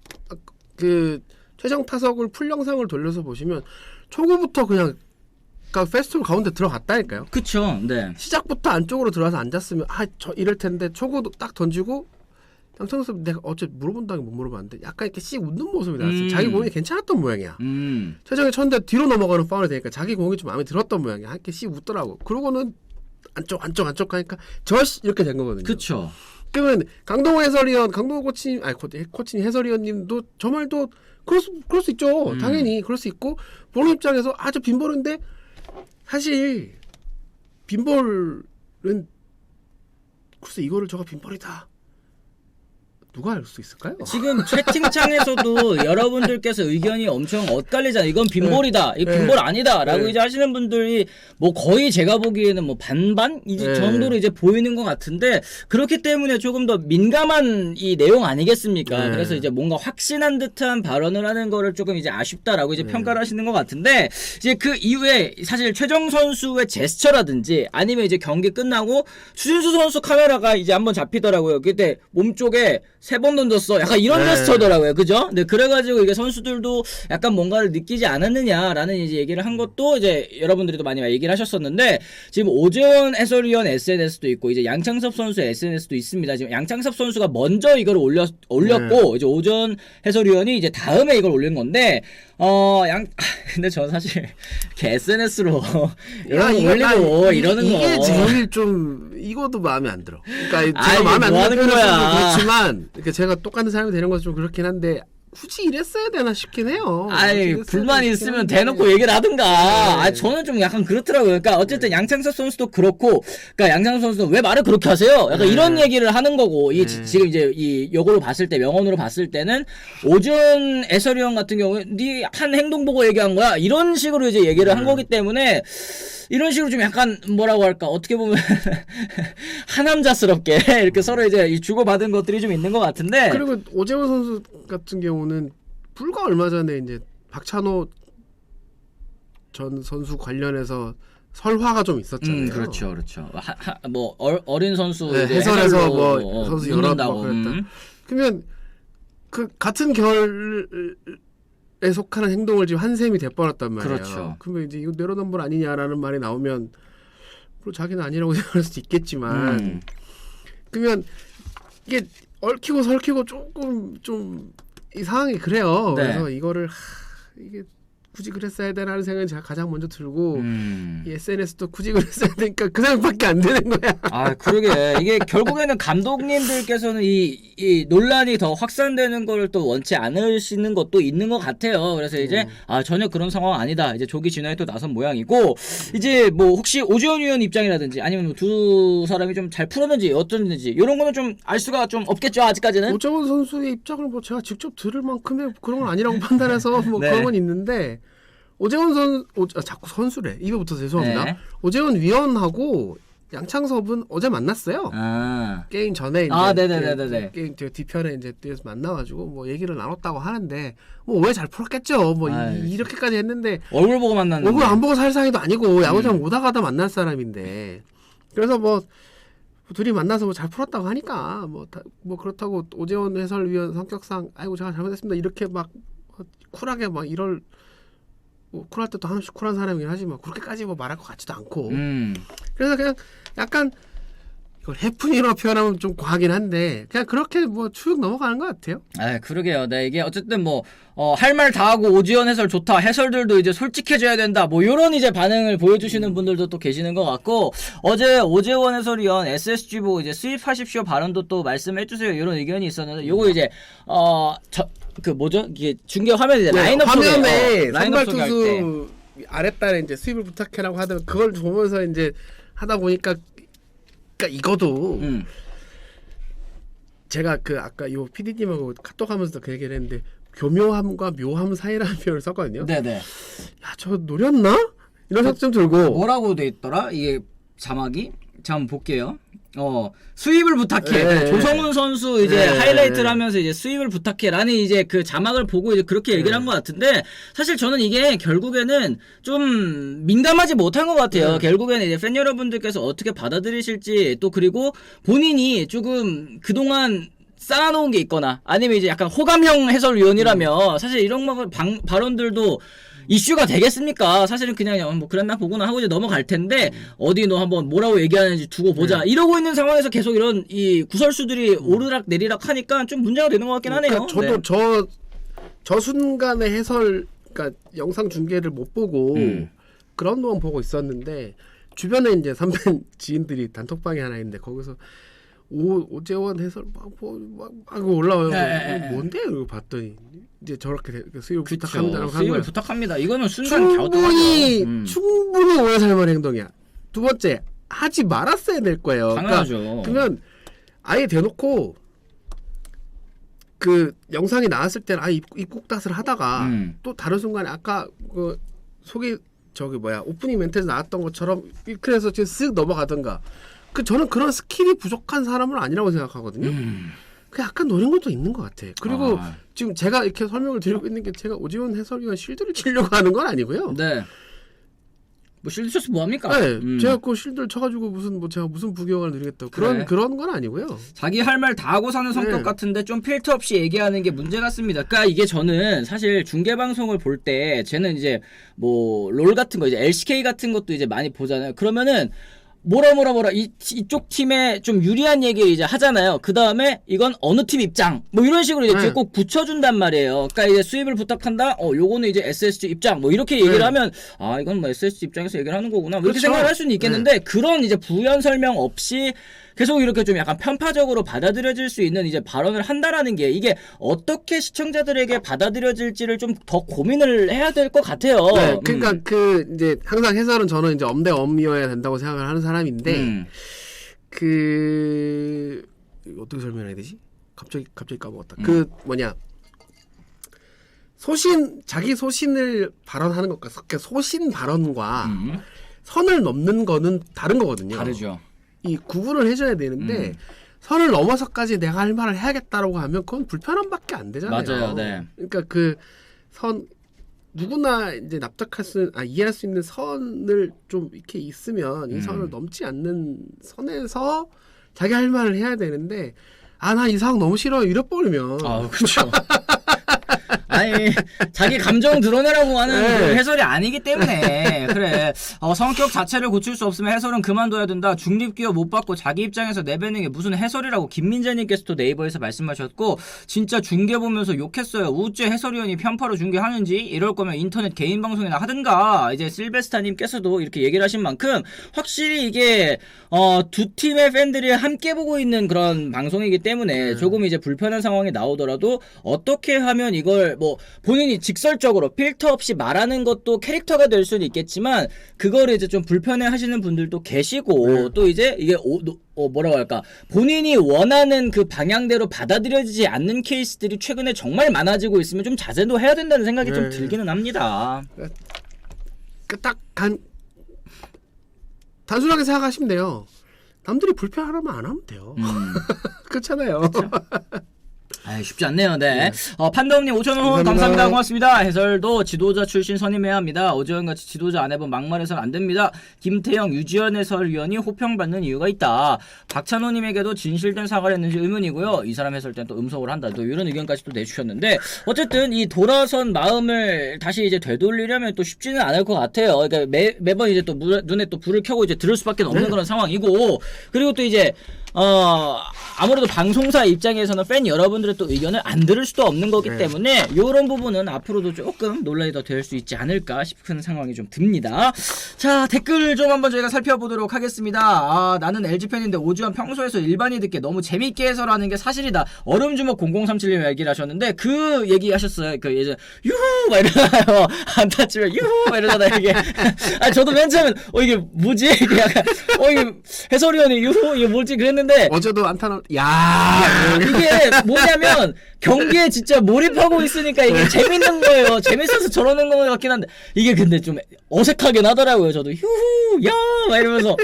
그 최정 타석을 풀 영상을 돌려서 보시면 초구부터 그냥 페스트볼 가운데 들어갔다니까요. 그렇죠. 시작부터 안쪽으로 들어와서 앉았으면 이럴 텐데 초구도 딱 던지고 양창섭 내가 어제 물어본다고 못 물어봤는데 약간 이렇게 씩 웃는 모습이 나왔어요. 자기 공이 괜찮았던 모양이야. 최정이 쳤는데 뒤로 넘어가는 파울이 되니까 자기 공이 좀 마음에 들었던 모양이야. 이렇게 씩 웃더라고. 그러고는 안쪽 가니까 이렇게 된 거거든요. 그렇죠. 그러면 강동호 해설위원, 강동호 코치님, 아니 코치님 해설위원님도 저 말도 그럴 수 있죠. 당연히 그럴 수 있고 보는 입장에서 저 빈볼인데 사실 빈볼은 글쎄 이거를 저가 빈볼이다. 누가 알 수 있을까요? 지금 채팅창에서도 여러분들께서 의견이 엄청 엇갈리잖아요. 이건 빈볼이다, 이 빈볼 아니다라고 이제 하시는 분들이 뭐 거의 제가 보기에는 뭐 반반 이제 정도로 이제 보이는 것 같은데 그렇기 때문에 조금 더 민감한 이 내용 아니겠습니까? 그래서 이제 뭔가 확신한 듯한 발언을 하는 거를 조금 이제 아쉽다라고 이제 평가를 하시는 것 같은데 이제 그 이후에 사실 최정 선수의 제스처라든지 아니면 이제 경기 끝나고 추진수 선수 카메라가 이제 한번 잡히더라고요. 그때 몸쪽에 3번 던졌어. 약간 이런 제스처더라고요. 그죠? 네, 그래가지고 이게 선수들도 약간 뭔가를 느끼지 않았느냐라는 이제 얘기를 한 것도 이제 여러분들이 도 많이 얘기를 하셨었는데 지금 오재원 해설위원 SNS도 있고 이제 양창섭 선수의 SNS도 있습니다. 지금 양창섭 선수가 먼저 이걸 올렸고 이제 오재원 해설위원이 이제 다음에 이걸 올린 건데 근데 저는 사실 이렇게 SNS로 이런 거 올리고 이러는 거 이게 제일 좀 이것도 마음에 안 들어. 그러니까 제가 마음에 뭐 안 하는 드는 거야. 거는 그렇지만 그러니까 제가 똑같은 사람이 되는 것은 좀 그렇긴 한데 굳이 이랬어야 되나 싶긴 해요. 불만이 있으면 대놓고 얘기를 하든가. 저는 좀 약간 그렇더라고요. 그러니까 어쨌든 양창섭 선수도 그렇고, 그러니까 양창섭 선수는 왜 말을 그렇게 하세요? 약간 이런 얘기를 하는 거고, 지금 이제 요거로 봤을 때, 명언으로 봤을 때는 오준 해설위원 같은 경우에 네 한 행동 보고 얘기한 거야. 이런 식으로 이제 얘기를 한 거기 때문에 이런 식으로 좀 약간 뭐라고 할까 어떻게 보면 하남자스럽게 이렇게 서로 이제 주고받은 것들이 좀 있는 것 같은데 그리고 오재원 선수 같은 경우는 불과 얼마 전에 이제 박찬호 전 선수 관련해서 설화가 좀 있었잖아요. 그렇죠. 뭐 어린 선수 해설에서 뭐 선수 여러 묻는다고. 그랬다. 그러면 그 같은 결에 속하는 행동을 지금 한 셈이 돼버렸단 말이에요. 그렇죠. 그러면 이제 이거 내로남불 아니냐라는 말이 나오면 물론 자기는 아니라고 생각할 수도 있겠지만 그러면 이게 얽히고 설키고 조금 좀 이 상황이 그래요. 네. 그래서 이거를 이게 굳이 그랬어야 되나라는 생각이 제가 가장 먼저 들고 이 SNS도 굳이 그랬어야 되니까 그 생각밖에 안 되는 거야. 그러게 이게 결국에는 감독님들께서는 이 논란이 더 확산되는 거를 또 원치 않으시는 것도 있는 것 같아요. 그래서 이제 전혀 그런 상황 아니다. 이제 조기 진화에 또 나선 모양이고 이제 뭐 혹시 오지원 위원 입장이라든지 아니면 뭐 두 사람이 좀 잘 풀었는지 어쩐지 이런 거는 좀 알 수가 좀 없겠죠 아직까지는. 오재원 선수의 입장을 뭐 제가 직접 들을 만큼의 그런 건 아니라고 판단해서 뭐 그런 건 있는데. 오재원 자꾸 선수래. 입에 붙어서 죄송합니다. 네. 오재원 위원하고 양창섭은 어제 만났어요. 게임 전에 이제 네네네네. 게임 뒤편에 이제 뒤에서 만나가지고 뭐 얘기를 나눴다고 하는데 뭐 왜 잘 풀었겠죠. 뭐 이렇게까지 했는데 얼굴 보고 만났는데 얼굴 안 보고 살 사이도 아니고 야구장 오다 가다 만날 사람인데 그래서 뭐 둘이 만나서 뭐 잘 풀었다고 하니까 뭐 그렇다고 오재원 해설위원 성격상 아이고 제가 잘못했습니다 이렇게 막 쿨하게 막 이럴 쿨할 때도 한없이 쿨한 사람이긴 하지만 그렇게까지 뭐 말할 것 같지도 않고 그래서 그냥 약간 이걸 해프닝으로 표현하면 좀 과하긴 한데 그냥 그렇게 뭐 추측 넘어가는 것 같아요. 그러게요. 네, 이게 어쨌든 뭐 할 말 다 하고 오지원 해설 좋다. 해설들도 이제 솔직해져야 된다. 뭐 요런 이제 반응을 보여주시는 분들도 또 계시는 것 같고 어제 오재원 해설위원 SSG 보고 이제 수입하십시오 발언도 또 말씀해주세요. 이런 의견이 있었는데 요거 이제 이게 중계 화면에 이제 라인업 화면에 선발 투수 아랫단에 이제 수입을 부탁해라고 하던 그걸 보면서 이제 하다 보니까 그러니까 이거도 제가 아까 요 PD님하고 카톡하면서도 그 얘기를 했는데 교묘함과 묘함 사이라는 표현을 썼거든요. 네네. 야, 저 노렸나? 이런 생각 좀 들고. 뭐라고 돼 있더라? 이게 자막이? 자, 한번 볼게요. 수입을 부탁해. 조성훈 선수 이제 하이라이트를 하면서 이제 수입을 부탁해라는 이제 그 자막을 보고 이제 그렇게 얘기를 한 것 같은데 사실 저는 이게 결국에는 좀 민감하지 못한 것 같아요. 결국에는 이제 팬 여러분들께서 어떻게 받아들이실지 또 그리고 본인이 조금 그동안 쌓아놓은 게 있거나 아니면 이제 약간 호감형 해설위원이라면 사실 이런 발언들도 이슈가 되겠습니까? 사실은 그냥 뭐 그랬나 보구나 하고 이제 넘어갈 텐데 어디 너 한번 뭐라고 얘기하는지 두고 보자 이러고 있는 상황에서 계속 이런 이 구설수들이 오르락 내리락 하니까 좀 문제가 되는 것 같긴 하네요. 저도 저 순간의 해설 그러니까 영상 중계를 못 보고 그라운드만 보고 있었는데 주변에 이제 선배 지인들이 단톡방이 하나 있는데 거기서 오재원 해설 막 올라와요. 네. 뭔데? 이러고 봤더니 이제 저렇게 수입을 그쵸. 부탁합니다라고 한 수입을 거예요. 부탁합니다. 이거는 순간 갸우뚱하죠. 충분히 오래 살만한 행동이야. 두 번째, 하지 말았어야 될 거예요. 당연하죠. 그러면 아예 대놓고 그 영상이 나왔을 때는 입국 탓을 하다가 또 다른 순간에 아까 그 오프닝 멘트에서 나왔던 것처럼 그래서 지금 쓱 넘어가던가. 저는 그런 스킬이 부족한 사람은 아니라고 생각하거든요. 그 약간 노린 것도 있는 것 같아. 그리고 지금 제가 이렇게 설명을 드리고 있는 게 제가 오지원 해설위원 실드를 치려고 하는 건 아니고요. 네. 뭐 실드 쳐서 뭐 합니까? 네, 제가 그 실드를 쳐가지고 제가 무슨 부경을 누리겠다고 그런 건 아니고요. 자기 할 말 다 하고 사는 성격 같은데 좀 필터 없이 얘기하는 게 문제 같습니다. 그러니까 이게 저는 사실 중계 방송을 볼 때 쟤는 이제 뭐 롤 같은 거 이제 LCK 같은 것도 이제 많이 보잖아요. 그러면은 뭐라 이쪽 팀에 좀 유리한 얘기 이제 하잖아요. 그 다음에 이건 어느 팀 입장 뭐 이런 식으로 이제 뒤에 꼭 붙여준단 말이에요. 그러니까 이제 수입을 부탁한다. 요거는 이제 SSG 입장 뭐 이렇게 얘기를 하면 이건 뭐 SSG 입장에서 얘기를 하는 거구나. 뭐 이렇게 생각을 할 수는 있겠는데 그런 이제 부연 설명 없이 계속 이렇게 좀 약간 편파적으로 받아들여질 수 있는 이제 발언을 한다라는 게 이게 어떻게 시청자들에게 받아들여질지를 좀 더 고민을 해야 될 것 같아요. 네, 그러니까 이제 항상 해설은 저는 이제 엄대 엄이어야 된다고 생각을 하는 사람인데 이거 어떻게 설명해야 되지? 갑자기 까먹었다. 자기 소신을 발언하는 것과 소신 발언과 선을 넘는 거는 다른 거거든요. 다르죠. 이 구분을 해줘야 되는데 선을 넘어서까지 내가 할 말을 해야겠다라고 하면 그건 불편함밖에 안 되잖아요. 맞아요. 네. 그러니까 누구나 이제 이해할 수 있는 선을 좀 이렇게 있으면 이 선을 넘지 않는 선에서 자기 할 말을 해야 되는데 나 이 상황 너무 싫어 이래버리면 그렇죠. 아니 자기 감정 드러내라고 하는 그 해설이 아니기 때문에 그래 성격 자체를 고칠 수 없으면 해설은 그만둬야 된다. 중립기여 못 받고 자기 입장에서 내뱉는 게 무슨 해설이라고 김민재님께서도 네이버에서 말씀하셨고 진짜 중계 보면서 욕했어요. 우째 해설위원이 편파로 중계하는지 이럴 거면 인터넷 개인 방송이나 하든가. 이제 실베스타님께서도 이렇게 얘기를 하신 만큼 확실히 이게 두 팀의 팬들이 함께 보고 있는 그런 방송이기 때문에 조금 이제 불편한 상황이 나오더라도 어떻게 하면 이걸 뭐 본인이 직설적으로 필터 없이 말하는 것도 캐릭터가 될 수는 있겠지만 그거를 이제 좀 불편해 하시는 분들도 계시고 또 이제 이게 뭐라고 할까 본인이 원하는 그 방향대로 받아들여지지 않는 케이스들이 최근에 정말 많아지고 있으면 좀 자제도 해야 된다는 생각이 좀 들기는 합니다. 단순하게 생각하시면 돼요. 남들이 불편하면 안 하면 돼요. 그렇잖아요. 쉽지 않네요. 네. 판다움님 5,000원 감사합니다. 고맙습니다. 해설도 지도자 출신 선임해야 합니다. 오재원같이 지도자 안 해본 막말해서는 안 됩니다. 김태형, 유지현 해설위원이 호평받는 이유가 있다. 박찬호님에게도 진실된 사과를 했는지 의문이고요. 이 사람 해설 때는 또 음성을 한다. 또 이런 의견까지 또 내주셨는데 어쨌든 이 돌아선 마음을 다시 이제 되돌리려면 또 쉽지는 않을 것 같아요. 그러니까 매번 이제 또 눈에 또 불을 켜고 이제 들을 수밖에 없는 그런 상황이고 그리고 또 이제 아무래도 방송사 입장에서는 팬 여러분들의 또 의견을 안 들을 수도 없는 거기 때문에 이런 부분은 앞으로도 조금 논란이 더 될 수 있지 않을까 싶은 상황이 좀 듭니다. 자, 댓글 좀 한번 저희가 살펴보도록 하겠습니다. 나는 LG팬인데 오주환 평소에서 일반인 듣기에 너무 재밌게 해설하는 게 사실이다. 얼음주먹 0037님 얘기를 하셨는데 그 얘기 하셨어요. 그 예전 유후 막 이러잖아요. 안타 치면 유후 막 이러잖아요. 이게 저도 맨 처음엔 이게 뭐지? 이게 약간 이게 해설위원이 유후 이게 뭘지 그랬는데 어제도 안타는 이게 뭐냐면 경기에 진짜 몰입하고 있으니까 이게 재밌는 거예요. 재밌어서 저러는 거 같긴 한데 이게 근데 좀 어색하긴 하더라고요. 저도 휴, 야, 막 이러면서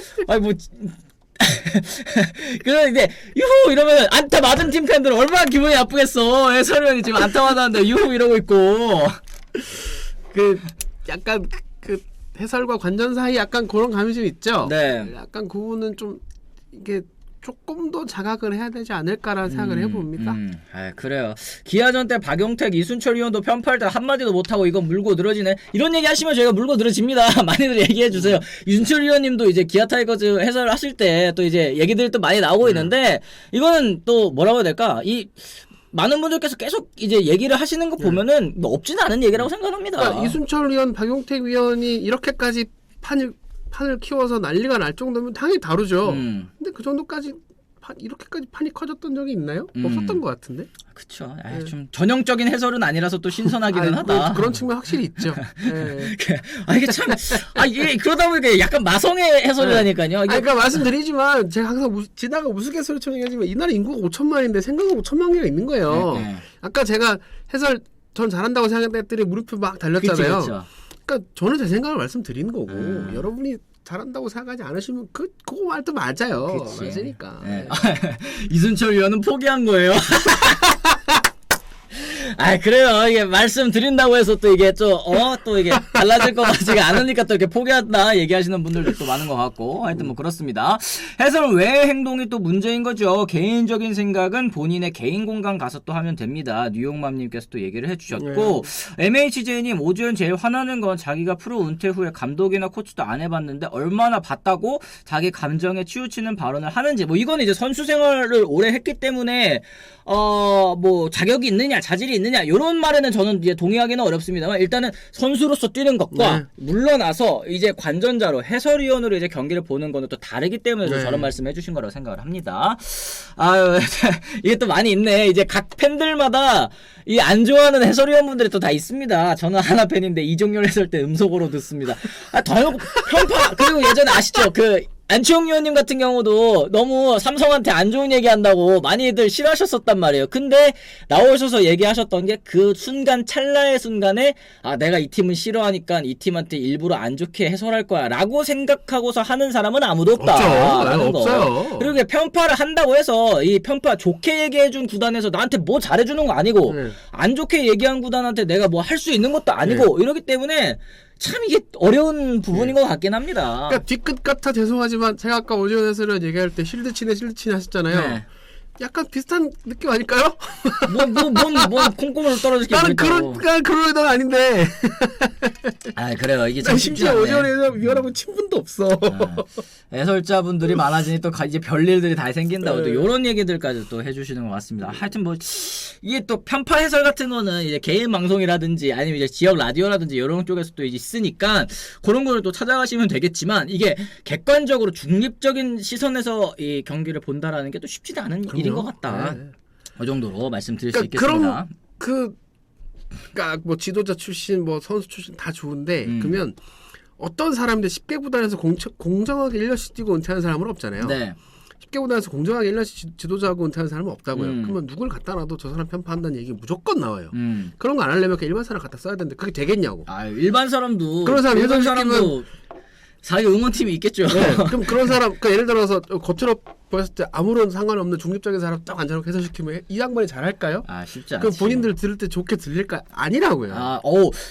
그런데 유후 이러면 안타 맞은 팀 팬들은 얼마나 기분이 나쁘겠어. 해설위원이 지금 안타 맞았는데 유후 이러고 있고 약간 해설과 관전 사이 약간 그런 감이 좀 있죠. 네. 약간 그 부분은 좀 이게 조금 더 자각을 해야 되지 않을까라는 생각을 해봅니다. 그래요. 기아전 때 박용택, 이순철 위원도 편파할 때 한마디도 못하고 이건 물고 늘어지네. 이런 얘기 하시면 저희가 물고 늘어집니다. 많이들 얘기해주세요. 이순철 위원님도 이제 기아 타이거즈 해설을 하실 때 또 이제 얘기들이 또 많이 나오고 있는데 이거는 또 뭐라고 해야 될까? 많은 분들께서 계속 이제 얘기를 하시는 거 보면은 뭐 없지는 않은 얘기라고 생각합니다. 그러니까 이순철 위원, 박용택 위원이 이렇게까지 판을 키워서 난리가 날 정도면 당연히 다르죠. 근데 그 정도까지 이렇게까지 판이 커졌던 적이 있나요? 없었던 것 같은데. 그쵸. 좀 전형적인 해설은 아니라서 또 신선하기는 하다. 그런 측면 확실히 있죠. 네. 이게 참, 이게 그러다 보니까 약간 마성의 해설이라니까요. 그러니까 말씀드리지만 제가 항상 지나가 우스갯소리처럼 얘기하지만 이 나라 인구가 5천만인데 생각은 5천만 개가 있는 거예요. 아까 제가 해설 전 잘한다고 생각했더니 물음표 막 달렸잖아요. 그쵸. 그러니까 저는 제 생각을 말씀드리는 거고 여러분이 잘한다고 생각하지 않으시면 그거 말도 맞아요. 그치. 맞으니까. 이순철 위원은 포기한 거예요. 그래요. 이게 말씀드린다고 해서 또 이게 또 이게 달라질 것 같지가 않으니까 또 이렇게 포기한다 얘기하시는 분들도 또 많은 것 같고, 하여튼 뭐 그렇습니다. 해설 외의 행동이 또 문제인 거죠. 개인적인 생각은 본인의 개인 공간 가서 또 하면 됩니다. 뉴욕맘님께서 또 얘기를 해주셨고, MHJ님, 오주현 제일 화나는 건 자기가 프로 은퇴 후에 감독이나 코치도 안 해봤는데 얼마나 봤다고 자기 감정에 치우치는 발언을 하는지. 뭐 이건 이제 선수 생활을 오래 했기 때문에 뭐 자격이 있느냐 자질이 있느냐 이런 말에는 저는 이제 동의하기는 어렵습니다만, 일단은 선수로서 뛰는 것과 물러나서 이제 관전자로 해설위원으로 이제 경기를 보는 거는 또 다르기 때문에 저런 말씀 해주신 거라고 생각을 합니다. 이게 또 많이 있네. 이제 각 팬들마다 이 안 좋아하는 해설위원분들이 또 다 있습니다. 저는 하나 팬인데 이종렬 해설 때 음속으로 듣습니다. 더 편파. 그리고 예전에 아시죠? 안치홍 의원님 같은 경우도 너무 삼성한테 안 좋은 얘기한다고 많이들 싫어하셨었단 말이에요. 근데 나오셔서 얘기하셨던 게 그 순간 찰나의 순간에 내가 이 팀은 싫어하니까 이 팀한테 일부러 안 좋게 해설할 거야 라고 생각하고서 하는 사람은 아무도 없다. 없어요. 그리고 편파를 한다고 해서 이 편파 좋게 얘기해준 구단에서 나한테 뭐 잘해주는 거 아니고 안 좋게 얘기한 구단한테 내가 뭐 할 수 있는 것도 아니고 이러기 때문에 참 이게 어려운 부분인 것 같긴 합니다. 그러니까 뒤끝 같아 죄송하지만 제가 아까 오지원 해설위원 얘기할 때 실드치네 하셨잖아요. 약간 비슷한 느낌 아닐까요? 뭔 콩고물 떨어지게. 나는 그런 의도는 아닌데. 그래요. 이게 참 심지어 오지원 위원하고 친분도 없어. 해설자분들이 많아지니 또 이제 별일들이 다 생긴다고 또 이런 얘기들까지 또 해주시는 것 같습니다. 하여튼 뭐 이게 또 편파 해설 같은 거는 이제 개인 방송이라든지 아니면 이제 지역 라디오라든지 이런 쪽에서 또 이제 있으니까 그런 거를 또 찾아가시면 되겠지만, 이게 객관적으로 중립적인 시선에서 이 경기를 본다라는 게 또 쉽지 않은 일인 것 같다. 그 정도로 말씀드릴 수 있겠습니다. 그러니까 뭐 지도자 출신, 뭐 선수 출신 다 좋은데 그러면 어떤 사람들 10개 구단에서 공정하게 1년씩 뛰고 은퇴하는 사람은 없잖아요. 10개 구단에서 공정하게 1년씩 지도자하고 은퇴하는 사람은 없다고요. 그러면 누굴 갖다 놔도 저 사람 편파한다는 얘기 무조건 나와요. 그런 거 안 하려면 그냥 일반 사람 갖다 써야 되는데 그게 되겠냐고. 일반 사람도 그런 사람 해설시키면 자기 응원팀이 있겠죠. 그럼 그런 사람, 그러니까 예를 들어서 겉으로 보였을 때 아무런 상관없는 중립적인 사람 딱 앉아놓고 해설시키면 이 양반이 잘할까요? 쉽지 않지. 그럼 본인들 들을 때 좋게 들릴까? 아니라고요.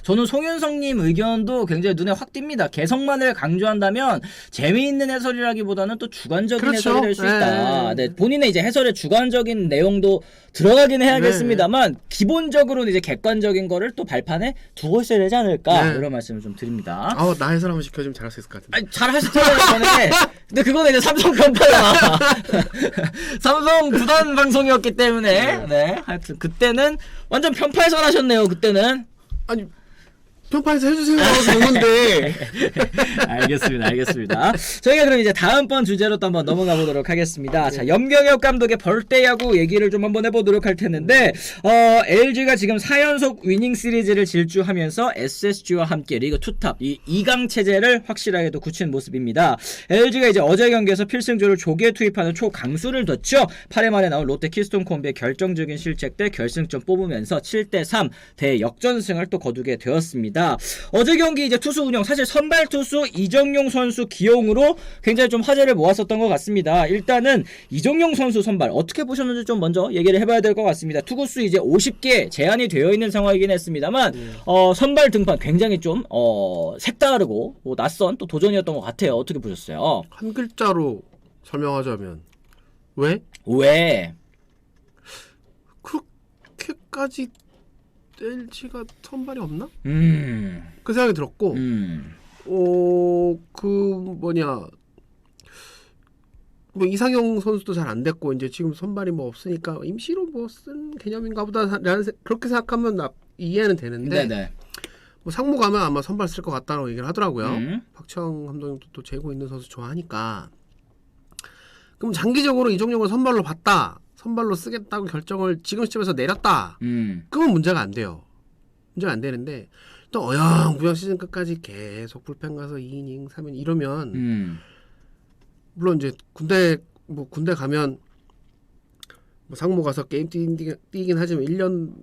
저는 송윤성님 의견도 굉장히 눈에 확 띕니다. 개성만을 강조한다면 재미있는 해설이라기보다는 또 주관적인 해설이 될 수 있다. 본인의 이제 해설의 주관적인 내용도 들어가긴 해야겠습니다만 기본적으로는 이제 객관적인 거를 또 발판에 두고 있어야 되지 않을까, 이런 말씀을 좀 드립니다. 나 해설 한번 시켜주면 잘할 수 있을 것 같은데. 잘할 수 있잖아요, 저는. 근데 그거는 이제 삼성 편파야. 삼성 구단 방송이었기 때문에 하여튼 그때는 완전 편파 해설하셨네요. 그때는. 아니 편파해서 해주세요. 그런데. 알겠습니다. 저희가 그럼 이제 다음번 주제로 또 한번 넘어가 보도록 하겠습니다. 자, 염경엽 감독의 벌떼야구 얘기를 좀 한번 해보도록 할 텐데, LG가 지금 4연속 위닝 시리즈를 질주하면서 SSG와 함께 리그 투탑 이 2강 체제를 확실하게 또 굳힌 모습입니다. LG가 이제 어제 경기에서 필승조를 조기에 투입하는 초강수를 뒀죠. 8회 말에 나온 롯데 키스톤 콤비의 결정적인 실책 때 결승점 뽑으면서 7대3 대역전승을 또 거두게 되었습니다. 어제 경기 이제 투수 운영, 사실 선발 투수 이정용 선수 기용으로 굉장히 좀 화제를 모았었던 것 같습니다. 일단은 이정용 선수 선발 어떻게 보셨는지 좀 먼저 얘기를 해봐야 될 것 같습니다. 투구수 이제 50개 제한이 되어 있는 상황이긴 했습니다만 선발 등판 굉장히 좀 색다르고 낯선 또 도전이었던 것 같아요. 어떻게 보셨어요? 한 글자로 설명하자면 왜? 그렇게까지 LG가 선발이 없나? 그 생각이 들었고, 이상형 선수도 잘 안 됐고 이제 지금 선발이 뭐 없으니까 임시로 뭐 쓴 개념인가 보다라는 그렇게 생각하면 이해는 되는데, 뭐 상무 가면 아마 선발 쓸 것 같다고 얘기를 하더라고요. 박지성 감독님도 또 재고 있는 선수 좋아하니까. 그럼 장기적으로 이종용을 선발로 봤다. 선발로 쓰겠다고 결정을 지금 시점에서 내렸다. 그건 문제가 안 돼요. 문제가 안 되는데 또 어영부영 시즌 끝까지 계속 불펜 가서 2이닝 3이닝 이러면 물론 이제 군대 가면 뭐 상무 가서 게임 뛰긴 하지만 1년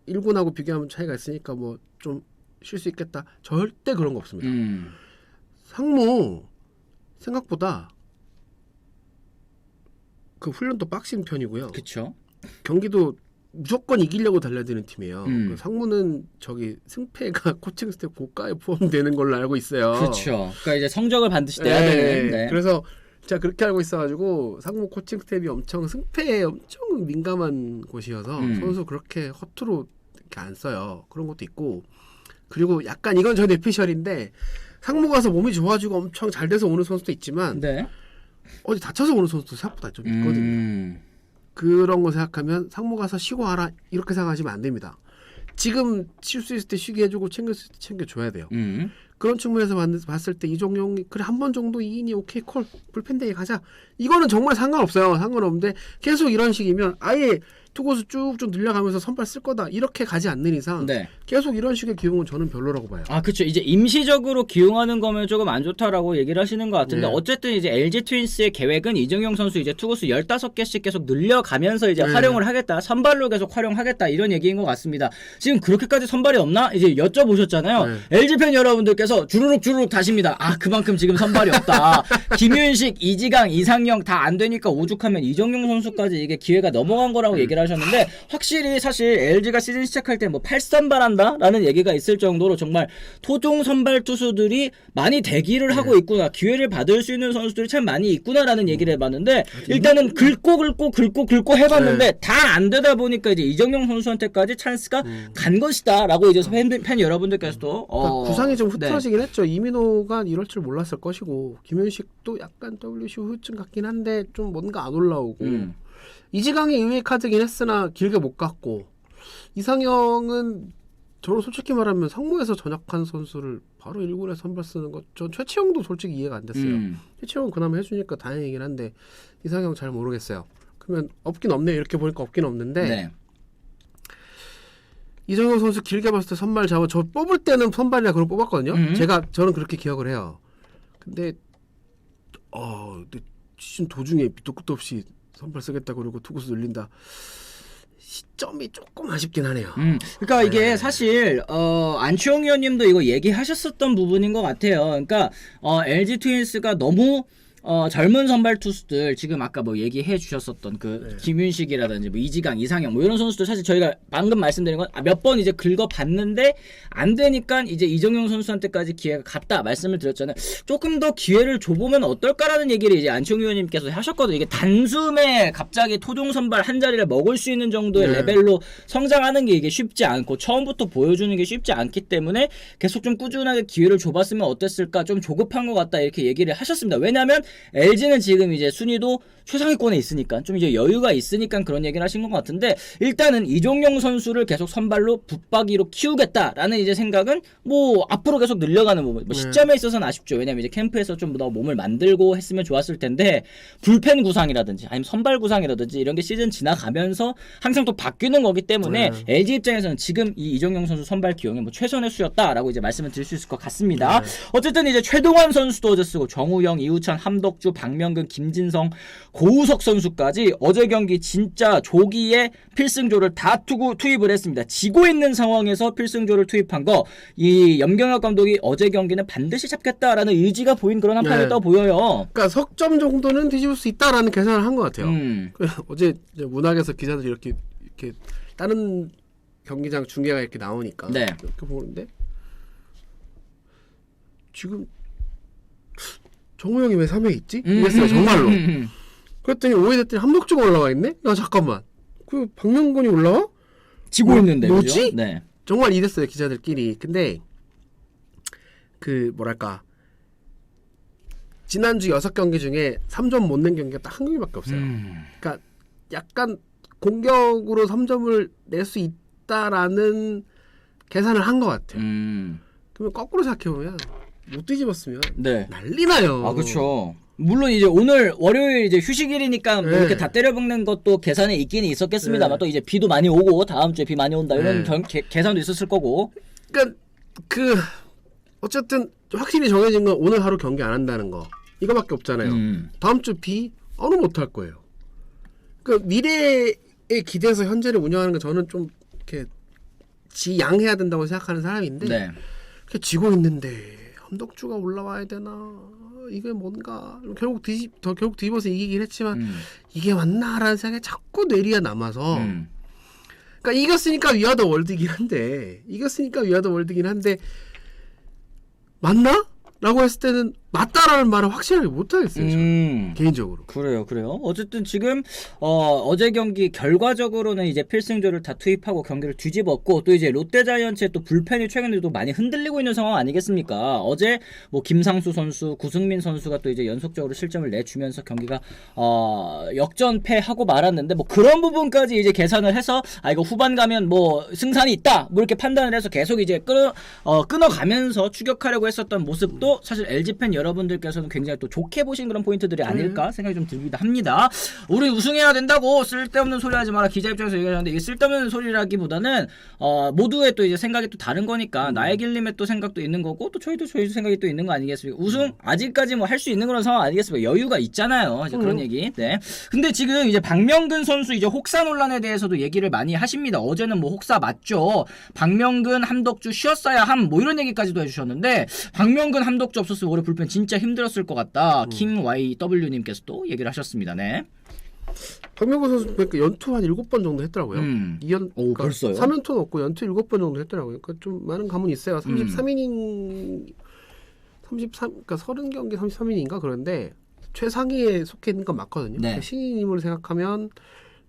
1군하고 비교하면 차이가 있으니까 뭐 좀 쉴 수 있겠다. 절대 그런 거 없습니다. 상무 생각보다 그 훈련도 빡신 편이고요. 그렇죠. 경기도 무조건 이기려고 달려드는 팀이에요. 그 상무는 저기 승패가 코칭 스텝 고가에 포함되는 걸로 알고 있어요. 그렇죠. 그러니까 이제 성적을 반드시 내야 되는. 네. 그래서 제가 그렇게 알고 있어가지고 상무 코칭 스텝이 엄청 승패에 엄청 민감한 곳이어서 선수 그렇게 허투루 이렇게 안 써요. 그런 것도 있고 그리고 약간 이건 저희 내피셜인데 상무 가서 몸이 좋아지고 엄청 잘 돼서 오는 선수도 있지만 네. 어디 다쳐서 오는 선수도 생각보다 좀 있거든요. 그런 거 생각하면 상무 가서 쉬고 와라 이렇게 생각하시면 안 됩니다. 지금 쉴 수 있을 때 쉬게 해주고 챙길 수 있을 때 챙겨줘야 돼요. 그런 측면에서 봤을 때 이종용이 그래 한 번 정도 2인이 오케이 콜 불펜데이 가자. 이거는 정말 상관없어요. 상관없는데 계속 이런 식이면 아예 투구수 쭉쭉 늘려가면서 선발 쓸 거다 이렇게 가지 않는 이상 네. 계속 이런 식의 기용은 저는 별로라고 봐요. 아, 그렇죠. 이제 임시적으로 기용하는 거면 조금 안 좋다라고 얘기를 하시는 것 같은데 네. 어쨌든 이제 LG 트윈스의 계획은 이정용 선수 이제 투구수 15개씩 계속 늘려가면서 이제 활용을 하겠다. 선발로 계속 활용하겠다. 이런 얘기인 것 같습니다. 지금 그렇게까지 선발이 없나? 이제 여쭤보셨잖아요. LG 팬 여러분들께서 주르륵 다십니다. 아, 그만큼 지금 선발이 없다. 김윤식, 이지강, 이상영 다 안 되니까 오죽하면 이정용 선수까지 이게 기회가 넘어간 거라고 얘기를 하셨는데 확실히 사실 LG가 시즌 시작할 때 뭐 8선발한다? 라는 얘기가 있을 정도로 정말 토종 선발 투수들이 많이 대기를 하고 있구나. 기회를 받을 수 있는 선수들이 참 많이 있구나라는 얘기를 해봤는데 일단은 긁고 해봤는데 다 안 되다 보니까 이제 이정용 선수한테까지 찬스가 간 것이다 라고 이제 팬 여러분들께서도 구상이 좀 흐트러지긴 했죠. 이민호가 이럴 줄 몰랐을 것이고 김윤식도 약간 WC 후유증 같긴 한데 좀 뭔가 안 올라오고 이지강이 의외의 카드긴 했으나 길게 못 갔고 이상형은 저는 솔직히 말하면 상무에서 전역한 선수를 바로 1군에 선발 쓰는 것 전 최치영도 솔직히 이해가 안 됐어요. 최치영은 그나마 해주니까 다행이긴 한데 이상형 잘 모르겠어요. 그러면 없긴 없네요. 이렇게 보니까 없긴 없는데 네. 이정용 선수 길게 봤을 때 선발 잡아 저 뽑을 때는 선발이라 그걸 뽑았거든요. 저는 그렇게 기억을 해요. 근데 시즌 도중에 밑도 끝도 없이 선발 쓰겠다 그러고 투구수 늘린다. 시점이 조금 아쉽긴 하네요. 그러니까 이게 사실 안치홍 의원님도 이거 얘기하셨었던 부분인 것 같아요. 그러니까 LG 트윈스가 너무 젊은 선발 투수들 지금 아까 뭐 얘기해 주셨었던 그 김윤식이라든지 뭐 이지강, 이상형 뭐 이런 선수들 사실 저희가 방금 말씀드린 건 몇 번 이제 긁어봤는데 안 되니까 이제 이정용 선수한테까지 기회가 갔다 말씀을 드렸잖아요. 조금 더 기회를 줘보면 어떨까라는 얘기를 이제 안치홍 의원님께서 하셨거든요. 이게 단숨에 갑자기 토종 선발 한 자리를 먹을 수 있는 정도의 레벨로 성장하는 게 이게 쉽지 않고 처음부터 보여주는 게 쉽지 않기 때문에 계속 좀 꾸준하게 기회를 줘봤으면 어땠을까 좀 조급한 것 같다 이렇게 얘기를 하셨습니다. 왜냐하면 LG는 지금 이제 순위도 최상위권에 있으니까 좀 이제 여유가 있으니까 그런 얘기를 하신 것 같은데 일단은 이종용 선수를 계속 선발로 붙박이로 키우겠다라는 이제 생각은 뭐 앞으로 계속 늘려가는 부분 뭐 시점에 있어서는 아쉽죠. 왜냐면 이제 캠프에서 좀 더 몸을 만들고 했으면 좋았을 텐데 불펜 구상이라든지 아니면 선발 구상이라든지 이런 게 시즌 지나가면서 항상 또 바뀌는 거기 때문에 LG 입장에서는 지금 이 이종용 선수 선발 기용이 뭐 최선의 수였다라고 이제 말씀을 드릴 수 있을 것 같습니다. 어쨌든 이제 최동원 선수도 어제 쓰고 정우영, 이우찬, 함덕주, 박명근, 김진성, 고우석 선수까지 어제 경기 진짜 조기에 필승조를 다 투입을 했습니다. 지고 있는 상황에서 필승조를 투입한 거 이 염경엽 감독이 어제 경기는 반드시 잡겠다라는 의지가 보인 그런 한 판이었다고 보여요. 그러니까 석점 정도는 뒤집을 수 있다라는 계산을 한 것 같아요. 어제 이제 문학에서 기자들이 이렇게 다른 경기장 중계가 이렇게 나오니까 이렇게 보는데 지금 정우영이 왜 3회 있지? 이랬어요 정말로. 그랬더니 오해됐더니 함덕주가 올라와 있네? 야 잠깐만 그 박명근이 올라와? 지고 있는데 뭐지? 그죠? 네. 정말 이랬어요 기자들끼리. 근데 그 뭐랄까 지난주 6경기 중에 3점 못 낸 경기가 딱 한 경기밖에 없어요. 그러니까 약간 공격으로 3점을 낼 수 있다라는 계산을 한 것 같아요. 그러면 거꾸로 생각해보면 못 뒤집었으면 난리 나요. 아 그렇죠. 물론 이제 오늘 월요일 이제 휴식일이니까 뭐 네. 이렇게 다 때려박는 것도 계산에 있긴 있었겠습니다만 또 이제 비도 많이 오고 다음 주에 비 많이 온다 이런 계산도 있었을 거고. 그러니까 어쨌든 확실히 정해진 건 오늘 하루 경기 안 한다는 거 이거밖에 없잖아요. 다음 주 비 어느 못할 거예요. 그 미래에 기대해서 현재를 운영하는 건 저는 좀 이렇게 지양해야 된다고 생각하는 사람인데 네. 이렇게 지고 있는데 함덕주가 올라와야 되나 이게 뭔가 결국 뒤집어서 이기긴 했지만 이게 맞나라는 생각이 자꾸 뇌리에 남아서 그러니까 이겼으니까 위아더 월드긴 한데 맞나? 라고 했을 때는 맞다라는 말을 확실하게 못하겠어요. 저는 개인적으로. 그래요. 어쨌든 지금 어제 경기 결과적으로는 이제 필승조를 다 투입하고 경기를 뒤집었고 또 이제 롯데자이언츠의 또 불펜이 최근에도 많이 흔들리고 있는 상황 아니겠습니까? 어제 뭐 김상수 선수, 구승민 선수가 또 이제 연속적으로 실점을 내주면서 경기가 역전패하고 말았는데 뭐 그런 부분까지 이제 계산을 해서 이거 후반 가면 뭐 승산이 있다 뭐 이렇게 판단을 해서 계속 이제 끊어가면서 추격하려고 했었던 모습도 사실 LG팬 여러분들께서는 굉장히 또 좋게 보신 그런 포인트들이 아닐까 생각이 좀 들기도 합니다. 우리 우승해야 된다고 쓸데없는 소리 하지 마라 기자 입장에서 얘기하는데 이게 쓸데없는 소리라기보다는 모두의 또 이제 생각이 또 다른 거니까 나의 길림의 또 생각도 있는 거고 또 저희 생각이 또 있는 거 아니겠습니까? 우승 아직까지 뭐 할 수 있는 그런 상황 아니겠습니까? 여유가 있잖아요. 이제 그런 얘기. 네. 근데 지금 이제 박명근 선수 이제 혹사 논란에 대해서도 얘기를 많이 하십니다. 어제는 뭐 혹사 맞죠. 박명근, 함덕주 쉬었어야 함 뭐 이런 얘기까지도 해주셨는데 박명근, 함덕주 없었으면 올해 불펜 진짜 힘들었을 것 같다. 김 YW님께서 또 얘기를 하셨습니다. 네. 박명근 선수 그러니까 연투 한 7번 정도 했더라고요. 그러니까 벌써요? 3연투 넣고 연투 7번 정도 했더라고요. 그러니까 좀 많은 가문이 있어요. 33이닝 그러니까 30경기 33이닝인가 그런데 최상위에 속해 있는 건 맞거든요. 네. 그러니까 신인임으로 생각하면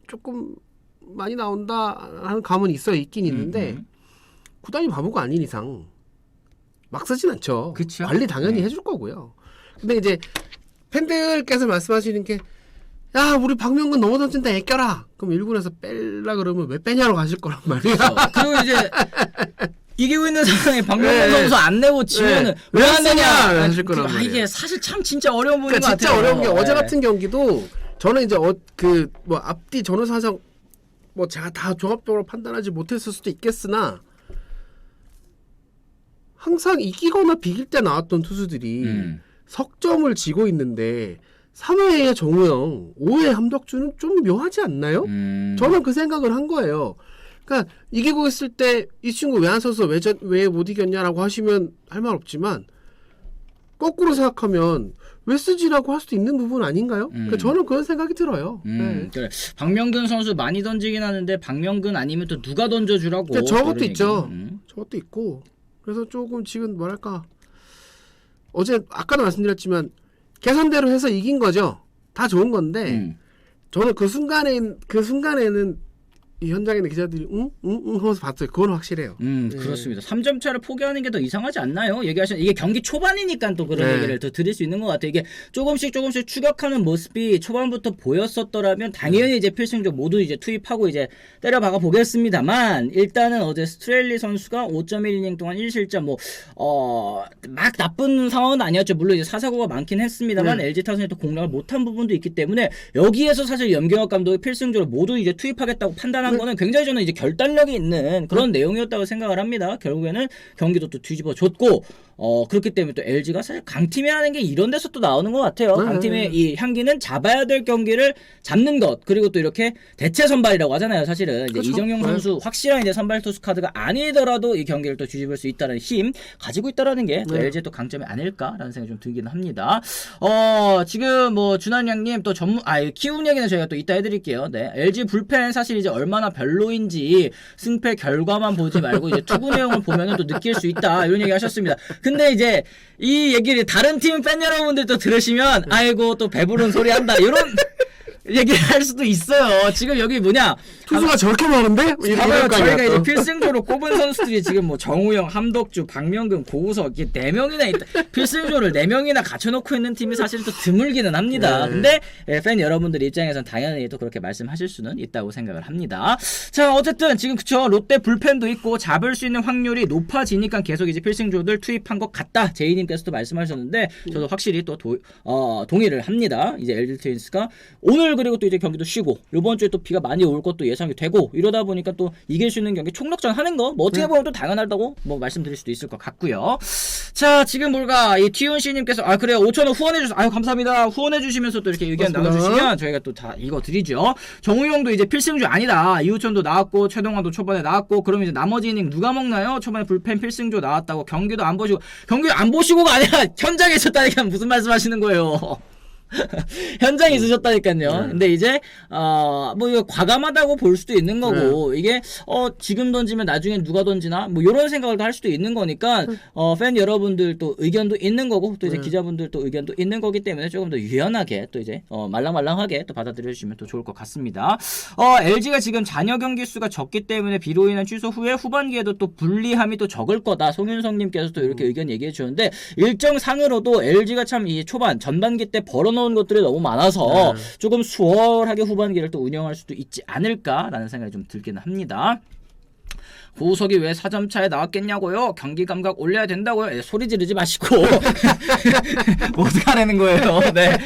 조금 많이 나온다 하는 가문이 있긴 있는데 구단이 바보가 아닌 이상 막 쓰진 않죠. 그쵸? 관리 당연히 해줄 거고요. 근데 이제 팬들께서 말씀하시는 게 야 우리 박명근 너무 던진다 애껴라. 그럼 1군에서 뺄라 그러면 왜 빼냐고 하실 거란 말이야. 그리고 이제 이기고 있는 상황에 박명근 선수 안 내고 지면은 왜 안 내냐 하실 거란 말이야. 이게 사실 참 진짜 어려운 부분인 것 그러니까 진짜 같아요. 어려운 게 어제 같은 경기도 저는 이제 뭐 앞뒤 전후 사정 뭐 제가 다 종합적으로 판단하지 못했을 수도 있겠으나 항상 이기거나 비길 때 나왔던 투수들이 석점을 지고 있는데 3회에 정우영, 5회 함덕주는 좀 묘하지 않나요? 저는 그 생각을 한 거예요. 그러니까 이기고 있을 때 이 친구 왜 안 써서 왜 못 이겼냐라고 하시면 할 말 없지만 거꾸로 생각하면 왜 쓰지라고 할 수도 있는 부분 아닌가요? 그러니까 저는 그런 생각이 들어요. 네. 그래. 박명근 선수 많이 던지긴 하는데 박명근 아니면 또 누가 던져주라고. 그러니까 저것도 있죠. 저것도 있고 그래서 조금 지금 뭐랄까 어제 아까도 말씀드렸지만 계산대로 해서 이긴 거죠. 다 좋은 건데 저는 그 순간에는 이 현장에 있는 기자들이 하면서 봤어요. 그건 확실해요. 그렇습니다. 3점 차를 포기하는 게 더 이상하지 않나요? 얘기하시는 이게 경기 초반이니까 또 그런 얘기를 더 드릴 수 있는 것 같아요. 이게 조금씩 추격하는 모습이 초반부터 보였었더라면 당연히 이제 필승조 모두 이제 투입하고 이제 때려박아 보겠습니다만 일단은 어제 스트레일리 선수가 5.1이닝 동안 1실점 막 나쁜 상황은 아니었죠. 물론 이제 사사고가 많긴 했습니다만 LG 타선이 또 공략을 못한 부분도 있기 때문에 여기에서 사실 염경엽 감독이 필승조를 모두 이제 투입하겠다고 판단한 거는 굉장히 저는 이제 결단력이 있는 그런 내용이었다고 생각을 합니다. 결국에는 경기도 또 뒤집어 줬고 그렇기 때문에 또 LG가 사실 강팀이라는 게 이런 데서 또 나오는 것 같아요. 강팀의 이 향기는 잡아야 될 경기를 잡는 것 그리고 또 이렇게 대체 선발이라고 하잖아요. 사실은 이제 그렇죠. 이정용 선수 확실한 이제 선발 투수 카드가 아니더라도 이 경기를 또 뒤집을 수 있다는 힘 가지고 있다라는 게 또 LG의 또 강점이 아닐까라는 생각이 좀 들긴 합니다. 지금 뭐 준환 양님 또 키운 얘기는 저희가 또 이따 해드릴게요. 네, LG 불펜 사실 이제 얼마나 별로인지 승패 결과만 보지 말고 이제 투구 내용을 보면은 또 느낄 수 있다 이런 얘기 하셨습니다. 근데 이제 이 얘기를 다른 팀 팬 여러분들 또 들으시면 아이고 또 배부른 소리 한다 이런 얘기할 수도 있어요. 지금 여기 뭐냐 투수가 저렇게 많은데? 봐봐요. 저희가 이제 필승조로 꼽은 선수들이 지금 뭐 정우영, 함덕주, 박명근, 고우석 이게 4명이나 있다. 필승조를 4명이나 갖춰놓고 있는 팀이 사실 또 드물기는 합니다. 근데 팬 여러분들 입장에선 당연히 또 그렇게 말씀하실 수는 있다고 생각을 합니다. 자, 어쨌든 지금 그쵸, 롯데 불펜도 있고 잡을 수 있는 확률이 높아지니까 계속 이제 필승조들 투입한 것 같다. 제이님께서도 말씀하셨는데 저도 확실히 또 동의를 합니다. 이제 LG 트윈스가 오늘 그리고 또 이제 경기도 쉬고 이번 주에 또 비가 많이 올 것도 예상이 되고 이러다 보니까 또 이길 수 있는 경기 총력전 하는 거 뭐 어떻게 보면 또 당연하다고 뭐 말씀드릴 수도 있을 것 같고요. 자, 지금 뭘까 이 티윤씨님께서 아 그래요 5,000원 후원해주셔서 아유 감사합니다. 후원해주시면서 또 이렇게 의견 나눠주시면 저희가 또 다 이거 드리죠. 정우영도 이제 필승주 아니다. 이우천도 나왔고 최동환도 초반에 나왔고 그럼 이제 나머지 이닝 누가 먹나요? 초반에 불펜 필승주 나왔다고 경기도 안 보시고가 아니라 현장에 있었다니까 무슨 말씀하시는 거예요? 현장에 있으셨다니까요. 근데 이제 뭐 이거 과감하다고 볼 수도 있는 거고 이게 지금 던지면 나중에 누가 던지나 뭐 이런 생각을 할 수도 있는 거니까 팬 여러분들 또 의견도 있는 거고 또 이제 기자분들 또 의견도 있는 거기 때문에 조금 더 유연하게 또 이제 말랑말랑하게 또 받아들여 주시면 또 좋을 것 같습니다. LG가 지금 잔여 경기 수가 적기 때문에 비로 인한 취소 후에 후반기에도 또 불리함이 또 적을 거다. 송윤성님께서 또 이렇게 의견 얘기해 주셨는데 일정상으로도 LG가 참 이 초반 전반기 때 벌어놓은 것들이 너무 많아서 조금 수월하게 후반기를 또 운영할 수도 있지 않을까라는 생각이 좀 들기는 합니다. 고우석이 왜 4점 차에 나왔겠냐고요? 경기 감각 올려야 된다고요? 소리 지르지 마시고 뭐 어떡하라는 거예요? 네.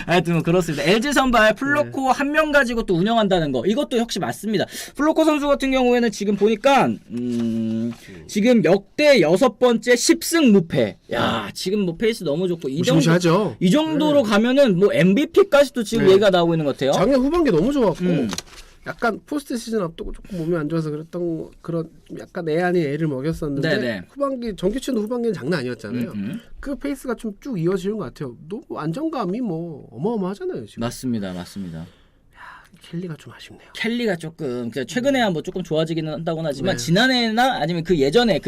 하여튼 그렇습니다. LG 선발 플로코 한 명 가지고 또 운영한다는 거 이것도 역시 맞습니다. 플로코 선수 같은 경우에는 지금 보니까 지금 역대 6번째 10승 무패. 야, 지금 뭐 페이스 너무 좋고 이 정도로 가면은 뭐 MVP까지도 지금 얘기가 나오고 있는 것 같아요. 작년 후반기 너무 좋았고 약간 포스트 시즌 앞두고 조금 몸이 안 좋아서 그랬던 그런 약간 애 아닌 애를 먹였었는데 네네. 후반기 정규치는 후반기는 장난 아니었잖아요. 그 페이스가 좀 쭉 이어지는 것 같아요. 너무 안정감이 뭐 어마어마하잖아요 지금. 맞습니다. 켈리가 좀 아쉽네요. 켈리가 조금 최근에야 뭐 조금 좋아지기는 한다고는 하지만 지난해나 아니면 그 예전에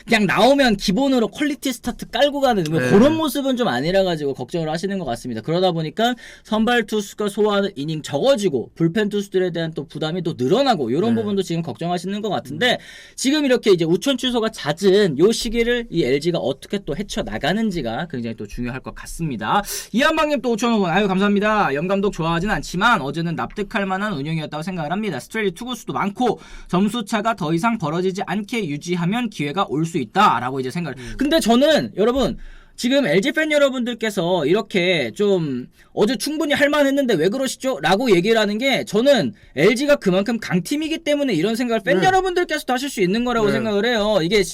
그냥 나오면 기본으로 퀄리티 스타트 깔고 가는 뭐 그런 모습은 좀 아니라 가지고 걱정을 하시는 것 같습니다. 그러다 보니까 선발 투수가 소화하는 이닝 적어지고 불펜 투수들에 대한 또 부담이 또 늘어나고 이런 부분도 지금 걱정하시는 것 같은데 지금 이렇게 이제 우천 취소가 잦은 요 시기를 이 LG가 어떻게 또 헤쳐 나가는지가 굉장히 또 중요할 것 같습니다. 이한방님 또 5,000원 아유 감사합니다. 영감독 좋아하진 않지만 어제는 납득할 만한 운영이었다고 생각을 합니다. 스트레이트 투구수도 많고 점수차가 더 이상 벌어지지 않게 유지하면 기회가 올 수 있다라고 이제 생각을. 근데 저는 여러분 지금 LG 팬 여러분들께서 이렇게 좀 어제 충분히 할만했는데 왜 그러시죠? 라고 얘기를 하는 게 저는 LG가 그만큼 강팀이기 때문에 이런 생각을 팬 여러분들께서도 하실 수 있는 거라고 생각을 해요. 이게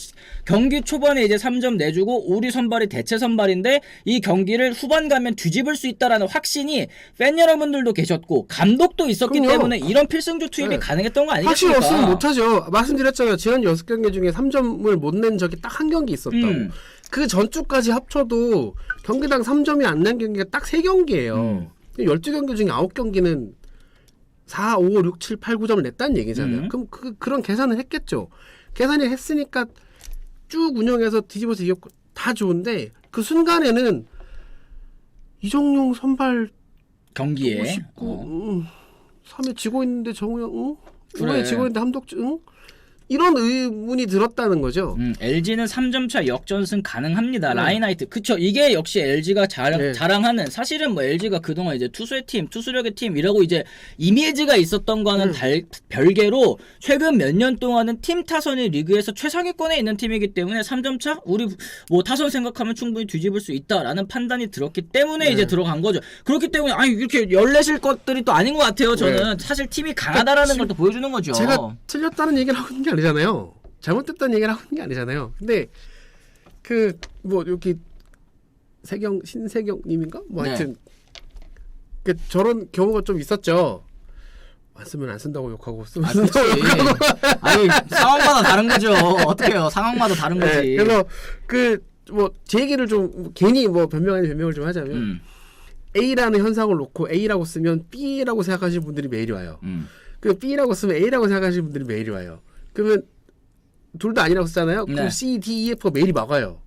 경기 초반에 이제 3점 내주고 우리 선발이 대체 선발인데 이 경기를 후반 가면 뒤집을 수 있다라는 확신이 팬 여러분들도 계셨고 감독도 있었기 때문에 이런 필승조 투입이 가능했던 거 아니겠습니까? 확실히 없으면 못하죠. 말씀드렸잖아요. 지난 6경기 중에 3점을 못 낸 적이 딱 한 경기 있었다고. 그 전주까지 합쳐도 경기당 3점이 안 난 경기가 딱 3경기예요. 12경기 중에 9경기는 4, 5, 6, 7, 8, 9점을 냈다는 얘기잖아요. 그럼 그런 계산을 했겠죠. 계산을 했으니까 쭉 운영해서 뒤집어서 이겼고 다 좋은데 그 순간에는 이정용 선발 경기에 3회 지고 있는데 정우영 5회 그래. 지고 있는데 함덕주 이런 의문이 들었다는 거죠. LG는 3점차 역전승 가능합니다. 라인하이트. 그쵸. 이게 역시 LG가 자랑하는 사실은 뭐 LG가 그동안 이제 투수의 팀, 투수력의 팀이라고 이제 이미지가 있었던 거는 별개로 최근 몇 년 동안은 팀 타선이 리그에서 최상위권에 있는 팀이기 때문에 3점차 우리 뭐 타선 생각하면 충분히 뒤집을 수 있다라는 판단이 들었기 때문에 이제 들어간 거죠. 그렇기 때문에 아니 이렇게 열내실 것들이 또 아닌 것 같아요. 저는 사실 팀이 강하다라는 걸 또 보여주는 거죠. 제가 틀렸다는 얘기를 하고 있는 게 아니잖아요. 잘못됐다는 얘기를 하고 있는 게 아니잖아요. 근데 그 뭐 여기 신세경님인가? 뭐 하여튼 그 저런 경우가 좀 있었죠. 안 쓰면 안 쓴다고 욕하고 쓰면 쓴다고 욕하고. 아니 상황마다 다른 거죠. 어떡해요. 상황마다 다른 거지. 그래서 그 뭐 제 얘기를 좀 괜히 뭐 변명 아닌 변명을 좀 하자면 A라는 현상을 놓고 A라고 쓰면 B라고 생각하시는 분들이 매일이 와요. 그 B라고 쓰면 A라고 생각하시는 분들이 매일이 와요. 그러면 둘 다 아니라고 쓰잖아요. 그럼 C, D, E, F가 매일이 막아요.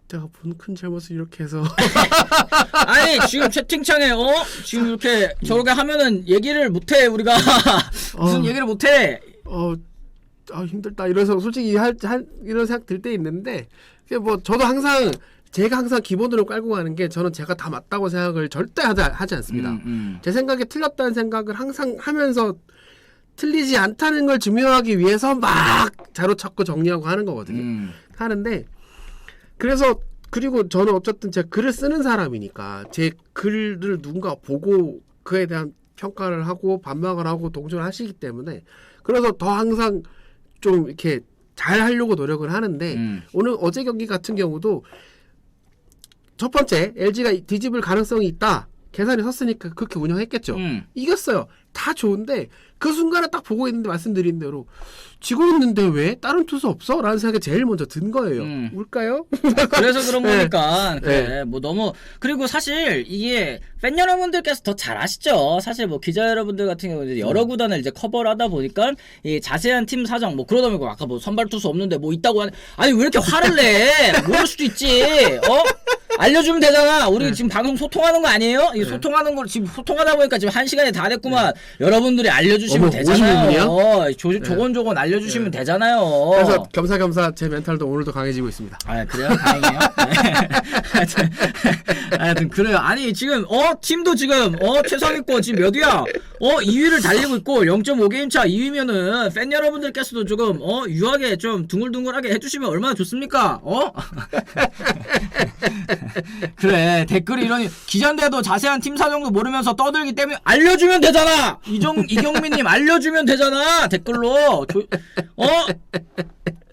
내가 본 큰 잘못을 이렇게 해서 아니 지금 채팅창에 지금 이렇게 저렇게 하면은 얘기를 못해 우리가 무슨 얘기를 못해. 힘들다 이래서 솔직히 이런 생각 들 때 있는데 뭐 저도 제가 항상 기본으로 깔고 가는 게 저는 제가 다 맞다고 생각을 절대 하지 않습니다. 제 생각에 틀렸다는 생각을 항상 하면서 틀리지 않다는 걸 증명하기 위해서 막 자로찾고 정리하고 하는 거거든요. 하는데 그래서 그리고 저는 어쨌든 제가 글을 쓰는 사람이니까 제 글을 누군가 보고 그에 대한 평가를 하고 반박을 하고 동조를 하시기 때문에 그래서 더 항상 좀 이렇게 잘 하려고 노력을 하는데 오늘 어제 경기 같은 경우도 첫 번째 LG가 뒤집을 가능성이 있다. 계산이 섰으니까 그렇게 운영했겠죠. 이겼어요. 다 좋은데 그 순간에 딱 보고 있는데 말씀드린 대로 지고 있는데 왜 다른 투수 없어? 라는 생각이 제일 먼저 든 거예요. 울까요? 그래서 그런 네. 거니까 그래 네. 뭐 너무 그리고 사실 이게 팬 여러분들께서 더 잘 아시죠. 사실 뭐 기자 여러분들 같은 경우는 이제 여러 구단을 이제 커버를 하다 보니까 이 자세한 팀 사정 뭐 그러다 보니까 아까 뭐 선발 투수 없는데 뭐 있다고 아니 왜 이렇게 화를 내? 모를 수도 있지. 알려주면 되잖아. 우리 지금 방송 소통하는 거 아니에요? 이 소통하는 걸 지금 소통하다 보니까 지금 1시간이 다 됐구만. 여러분들이 알려주시면 되잖아요. 조곤조곤 알려주시면 되잖아요. 그래서 겸사겸사 제 멘탈도 오늘도 강해지고 있습니다. 아 그래요? 다행이에요. 하여튼 그래요. 아니 지금 팀도 지금 최상위권 지금 몇 위야? 2위를 달리고 있고 0.5게임 차 2위면은 팬 여러분들께서도 조금 유하게 좀 둥글둥글하게 해주시면 얼마나 좋습니까? 그래 댓글이 이러니 기자인데도 자세한 팀 사정도 모르면서 떠들기 때문에 알려주면 되잖아. 이경민님 알려주면 되잖아 댓글로.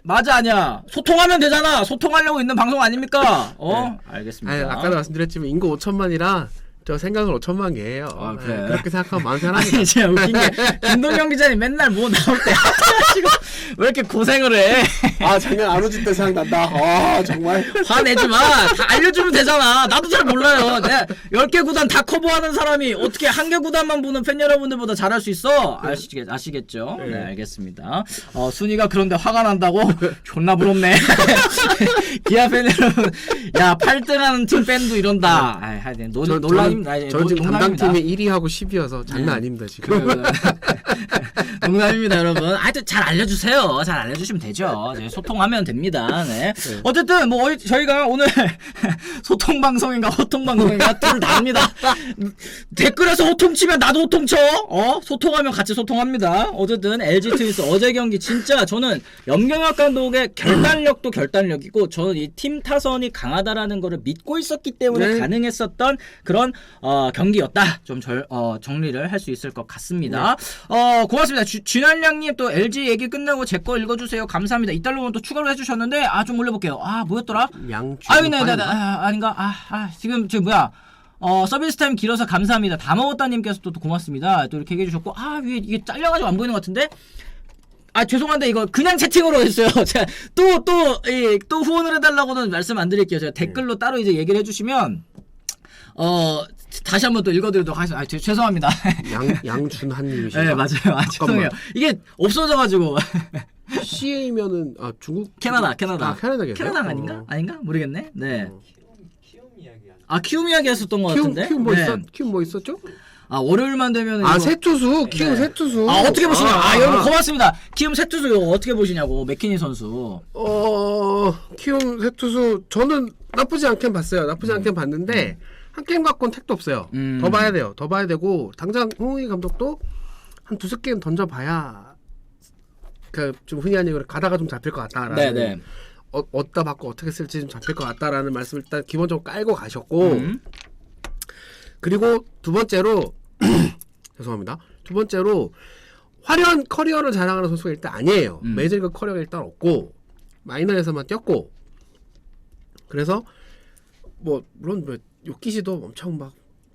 맞아 아니야. 소통하면 되잖아. 소통하려고 있는 방송 아닙니까? 네. 알겠습니다. 아니, 아까도 말씀드렸지만 인구 5천만이라 저 생각을 5천만 개예요. 그래. 그렇게 생각하면 마음 편합니다. 아니 진짜 웃긴 게 김동영 기자님 맨날 뭐 나올 때 지금 왜 이렇게 고생을 해? 작년 안우진 때 생각난다. 정말 화내지 마. 다 알려주면 되잖아. 나도 잘 몰라요. 10개 구단 다 커버하는 사람이 어떻게 한 개 구단만 보는 팬 여러분들보다 잘할 수 있어? 아시겠죠? 네, 알겠습니다. 순이가 그런데 화가 난다고? 존나 부럽네. 기아 팬 여러분, 야 8등하는 팀 팬도 이런다. 하여튼 논란입니다. 저 지금 담당팀이 1위하고 10위여서 장난 아닙니다 지금. 농담입니다 여러분. 하여튼 잘 알려주세요. 잘 알려주시면 되죠. 소통하면 됩니다. 네. 어쨌든 뭐 저희가 오늘 소통 방송인가 호통 방송인가 둘 다 합니다. 댓글에서 호통 치면 나도 호통 쳐. 소통하면 같이 소통합니다. 어쨌든 LG 트윈스 어제 경기 진짜 저는 염경엽 감독의 결단력도 결단력이고 저는 이 팀 타선이 강하다라는 거를 믿고 있었기 때문에 가능했었던 그런 경기였다. 좀 정리를 할 수 있을 것 같습니다. 고맙습니다. 진한량님 또 LG 얘기 끝나고 제 거 읽어주세요. 감사합니다. 이달로는 또 추가로 해주셨는데 좀 올려볼게요. 뭐였더라? 아닌가? 지금 뭐야? 서비스 타임 길어서 감사합니다. 다 먹었다님께서 또 고맙습니다. 또 이렇게 얘기해주셨고 위에 이게 잘려가지고 안 보이는 것 같은데? 죄송한데 이거 그냥 채팅으로 했어요. 제가 또 후원을 해달라고는 말씀 안 드릴게요. 제가 댓글로 따로 이제 얘기를 해주시면 다시 한번 또 읽어드리도록 하겠습니다. 죄송합니다. 양준한님이시죠? 네 맞아요. 죄송해요. 이게 없어져가지고 CA면은 중국 캐나다 캐나다겠네요. 캐나다 아닌가 모르겠네. 네. 키움 이야기 했었던 것 같은데. 키움 뭐 있었죠? 월요일만 되면 새 투수 키움 새 투수 어떻게 보시냐? 여러분 고맙습니다. 키움 새 투수 이거 어떻게 보시냐고 맥키니 선수. 키움 새 투수 저는 나쁘지 않게 봤어요. 나쁘지 않게 봤는데 한 게임 갖고는 택도 없어요. 더 봐야 돼요. 더 봐야 되고 당장 홍웅희 감독도 한 두세 게임 던져봐야 좀 흔히 하는 얘기로 가다가 좀 잡힐 것 같다라는. 네네. 어디다 받고 어떻게 쓸지 좀 잡힐 것 같다라는 말씀을 일단 기본적으로 깔고 가셨고 그리고 두 번째로 죄송합니다. 두 번째로 화려한 커리어를 자랑하는 선수가 일단 아니에요. 메이저리그 커리어가 일단 없고 마이너에서만 뛰었고 그래서 물론 요키시도 엄청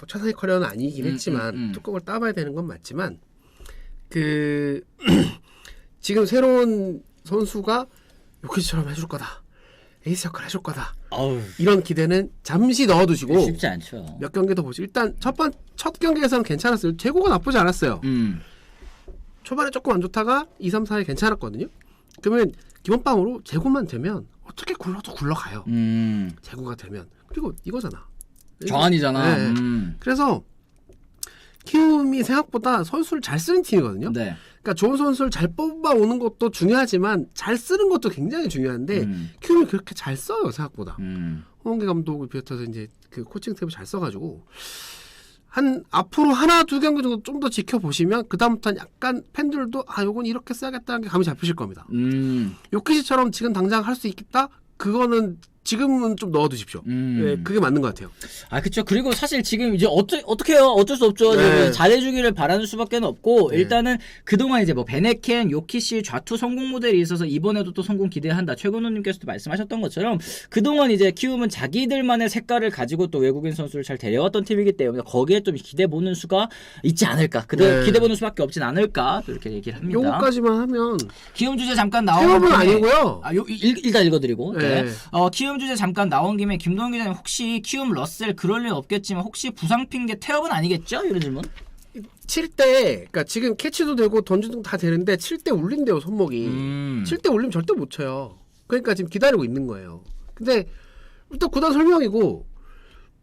최상의 커리어는 아니긴 했지만 뚜껑을 따봐야 되는 건 맞지만 지금 새로운 선수가 요키시처럼 해줄 거다. 에이스 역할 해줄 거다. 이런 기대는 잠시 넣어두시고 쉽지 않죠. 몇 경기 더 보시고 일단 첫 경기에서는 괜찮았어요. 재고가 나쁘지 않았어요. 초반에 조금 안 좋다가 2, 3, 4에 괜찮았거든요. 그러면 기본빵으로 재고만 되면 어떻게 굴러도 굴러가요. 제구가 되면. 그리고 이거잖아. 정한이잖아. 네. 그래서 키움이 생각보다 선수를 잘 쓰는 팀이거든요. 네. 그러니까 좋은 선수를 잘 뽑아오는 것도 중요하지만 잘 쓰는 것도 굉장히 중요한데 키움이 그렇게 잘 써요 생각보다. 홍원기 감독을 비롯해서 이제 그 코칭 스텝을 잘 써가지고 한 앞으로 하나 두 경기 정도 좀 더 지켜보시면 그 다음부터는 약간 팬들도 아 요건 이렇게 써야겠다는 게 감이 잡히실 겁니다. 요키시처럼 지금 당장 할 수 있겠다? 그거는 지금은 좀 넣어두십시오. 네, 그게 맞는 것 같아요. 아, 그쵸. 그리고 사실 지금 이제 어떻게 해요? 어쩔 수 없죠. 네. 잘해주기를 바라는 수밖에 없고, 네. 일단은 그동안 이제 뭐 베네켄, 요키시 좌투 성공 모델이 있어서 이번에도 또 성공 기대한다. 최근호님께서도 말씀하셨던 것처럼 그동안 이제 키움은 자기들만의 색깔을 가지고 또 외국인 선수를 잘 데려왔던 팀이기 때문에 거기에 좀 기대보는 수가 있지 않을까. 네. 기대보는 수밖에 없진 않을까. 또 이렇게 얘기를 합니다. 요거까지만 하면 키움 주제 잠깐 나온 태업은 아니고요. 일단 읽어드리고. 네. 네. 키움 주제 잠깐 나온 김에 김동현 기자님 혹시 키움 러셀 그럴 일 없겠지만 혹시 부상 핑계 태업은 아니겠죠? 이런 질문. 칠 때, 그러니까 지금 캐치도 되고 던지도 다 되는데 칠 때 울린대요 손목이. 칠 때 울리면 절대 못 쳐요. 그러니까 지금 기다리고 있는 거예요. 근데 일단 구단 설명이고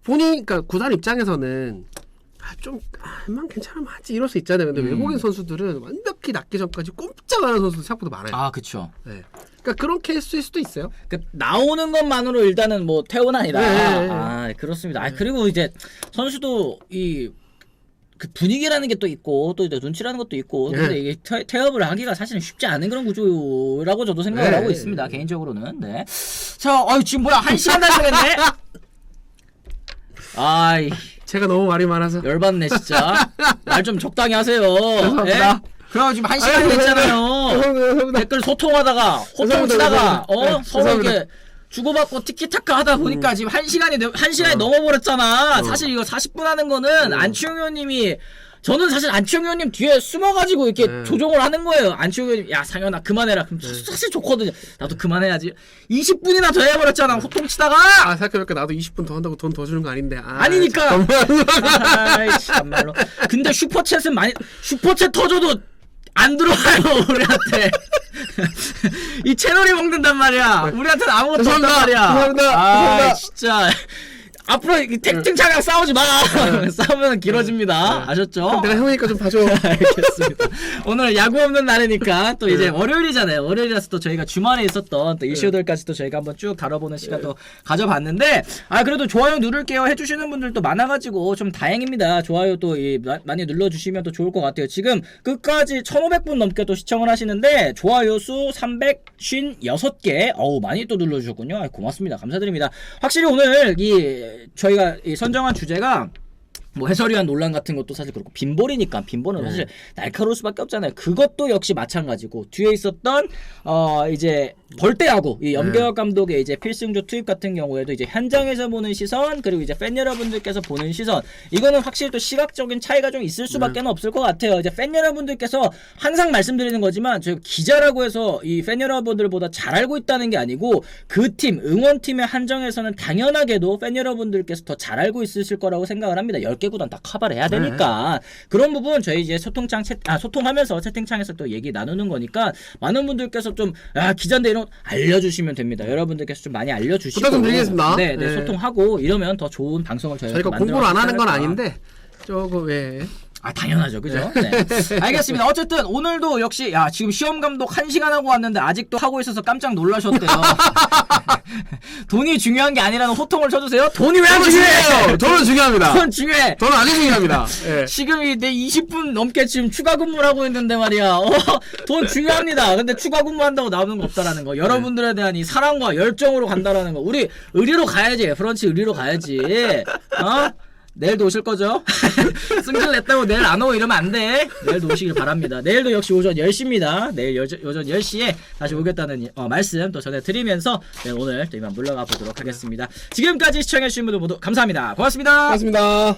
본인, 그러니까 구단 입장에서는 만 괜찮으면 하지 이럴 수 있잖아요. 근데 외국인 선수들은 완벽히 낫기 전까지 꼼짝 안 하는 선수들 생각보다 많아요. 아, 그쵸. 네. 그러니까 그런 케이스일 수도 있어요. 그러니까 나오는 것만으로 일단은 뭐 태업은 아니다. 네. 아, 그렇습니다. 아, 그리고 이제 선수도 그 분위기라는 게 또 있고 또 이제 눈치라는 것도 있고 네. 근데 이게 태업을 하기가 사실은 쉽지 않은 그런 구조라고 저도 생각을 네. 하고 있습니다. 개인적으로는. 네. 자, 지금 뭐야 1시간 달려겠네. 아이. 제가 너무 말이 많아서 열받네 진짜. 말 좀 적당히 하세요. 죄송합니다. 예? 그럼 지금 1시간이 됐잖아요. 죄송합니다. 댓글 소통하다가 호통 치다가 서로 죄송합니다. 이렇게 주고받고 티키타카 하다 보니까 지금 1시간이 넘어버렸잖아. 사실 이거 40분 하는 거는 안치홍 의원님이 저는 사실 안치홍 의원님 뒤에 숨어가지고 이렇게 조종을 하는 거예요. 안치홍 의원님 야 상현아 그만해라. 그럼 사실 좋거든요. 나도 그만해야지. 20분이나 더 해버렸잖아. 호통 치다가. 생각해보니까 나도 20분 더 한다고 돈 더 주는 거 아닌데. 아니니까. 아이 참말로. 근데 슈퍼챗은 슈퍼챗 터져도 안 들어와요 우리한테. 이 채널이 먹는단 말이야. 우리한테는 아무것도 없단 말이야. 죄송합니다. 진짜. 앞으로 탱탱차랑 싸우지 마. 싸우면 길어집니다. 아셨죠? 그럼 내가 형이니까 좀 봐줘. 알겠습니다. 오늘 야구 없는 날이니까 또 이제 월요일이잖아요. 월요일이라서 또 저희가 주말에 있었던 또 이슈들까지 또 저희가 한번 쭉 다뤄보는 시간도 가져봤는데 그래도 좋아요 누를게요 해주시는 분들도 많아가지고 좀 다행입니다. 좋아요 또 많이 눌러주시면 또 좋을 것 같아요. 지금 끝까지 1,500분 넘게 또 시청을 하시는데 좋아요 수 356개 많이 또 눌러주셨군요. 고맙습니다. 감사드립니다. 확실히 오늘 저희가 선정한 주제가 뭐 해설위원 논란 같은 것도 사실 그렇고 빈볼이니까 빈볼은 사실 날카로울 수밖에 없잖아요. 그것도 역시 마찬가지고 뒤에 있었던 이제 벌떼야구 이 염경엽 감독의 이제 필승조 투입 같은 경우에도 이제 현장에서 보는 시선 그리고 이제 팬 여러분들께서 보는 시선 이거는 확실히 또 시각적인 차이가 좀 있을 수밖에 없을 것 같아요. 이제 팬 여러분들께서 항상 말씀드리는 거지만 저 기자라고 해서 이 팬 여러분들보다 잘 알고 있다는 게 아니고 그 팀 응원팀의 한정에서는 당연하게도 팬 여러분들께서 더 잘 알고 있으실 거라고 생각을 합니다. 10개 구단 다 커버를 해야 되니까 그런 부분 저희 이제 소통하면서 채팅창에서 또 얘기 나누는 거니까 많은 분들께서 좀 기자인데 이런 알려주시면 됩니다. 여러분들께서 좀 많이 알려주시고 부탁 좀 드리겠습니다. 네, 소통하고 이러면 더 좋은 방송을 저희가 공부를 안 하는 건 아닌데 당연하죠. 그죠? 네. 알겠습니다. 어쨌든 오늘도 역시 지금 시험 감독 1시간 하고 왔는데 아직도 하고 있어서 깜짝 놀라셨대요. 돈이 중요한 게 아니라는 호통을 쳐주세요. 돈이 왜 안 중요해요? 돈은 중요합니다. 돈 중요해. 돈은 아주 중요합니다. 지금 내 20분 넘게 지금 추가 근무를 하고 있는데 말이야. 돈 중요합니다. 근데 추가 근무한다고 나오는 거 없다라는 거. 여러분들에 대한 이 사랑과 열정으로 간다라는 거. 우리 의리로 가야지. 프런치 의리로 가야지. 내일도 오실 거죠? 승질 냈다고 내일 안 오고 이러면 안 돼. 내일도 오시길 바랍니다. 내일도 역시 오전 10시입니다. 내일 오전 10시에 다시 오겠다는 말씀 또 전해드리면서 오늘 또 이만 물러가 보도록 하겠습니다. 지금까지 시청해주신 분들 모두 감사합니다. 고맙습니다. 고맙습니다.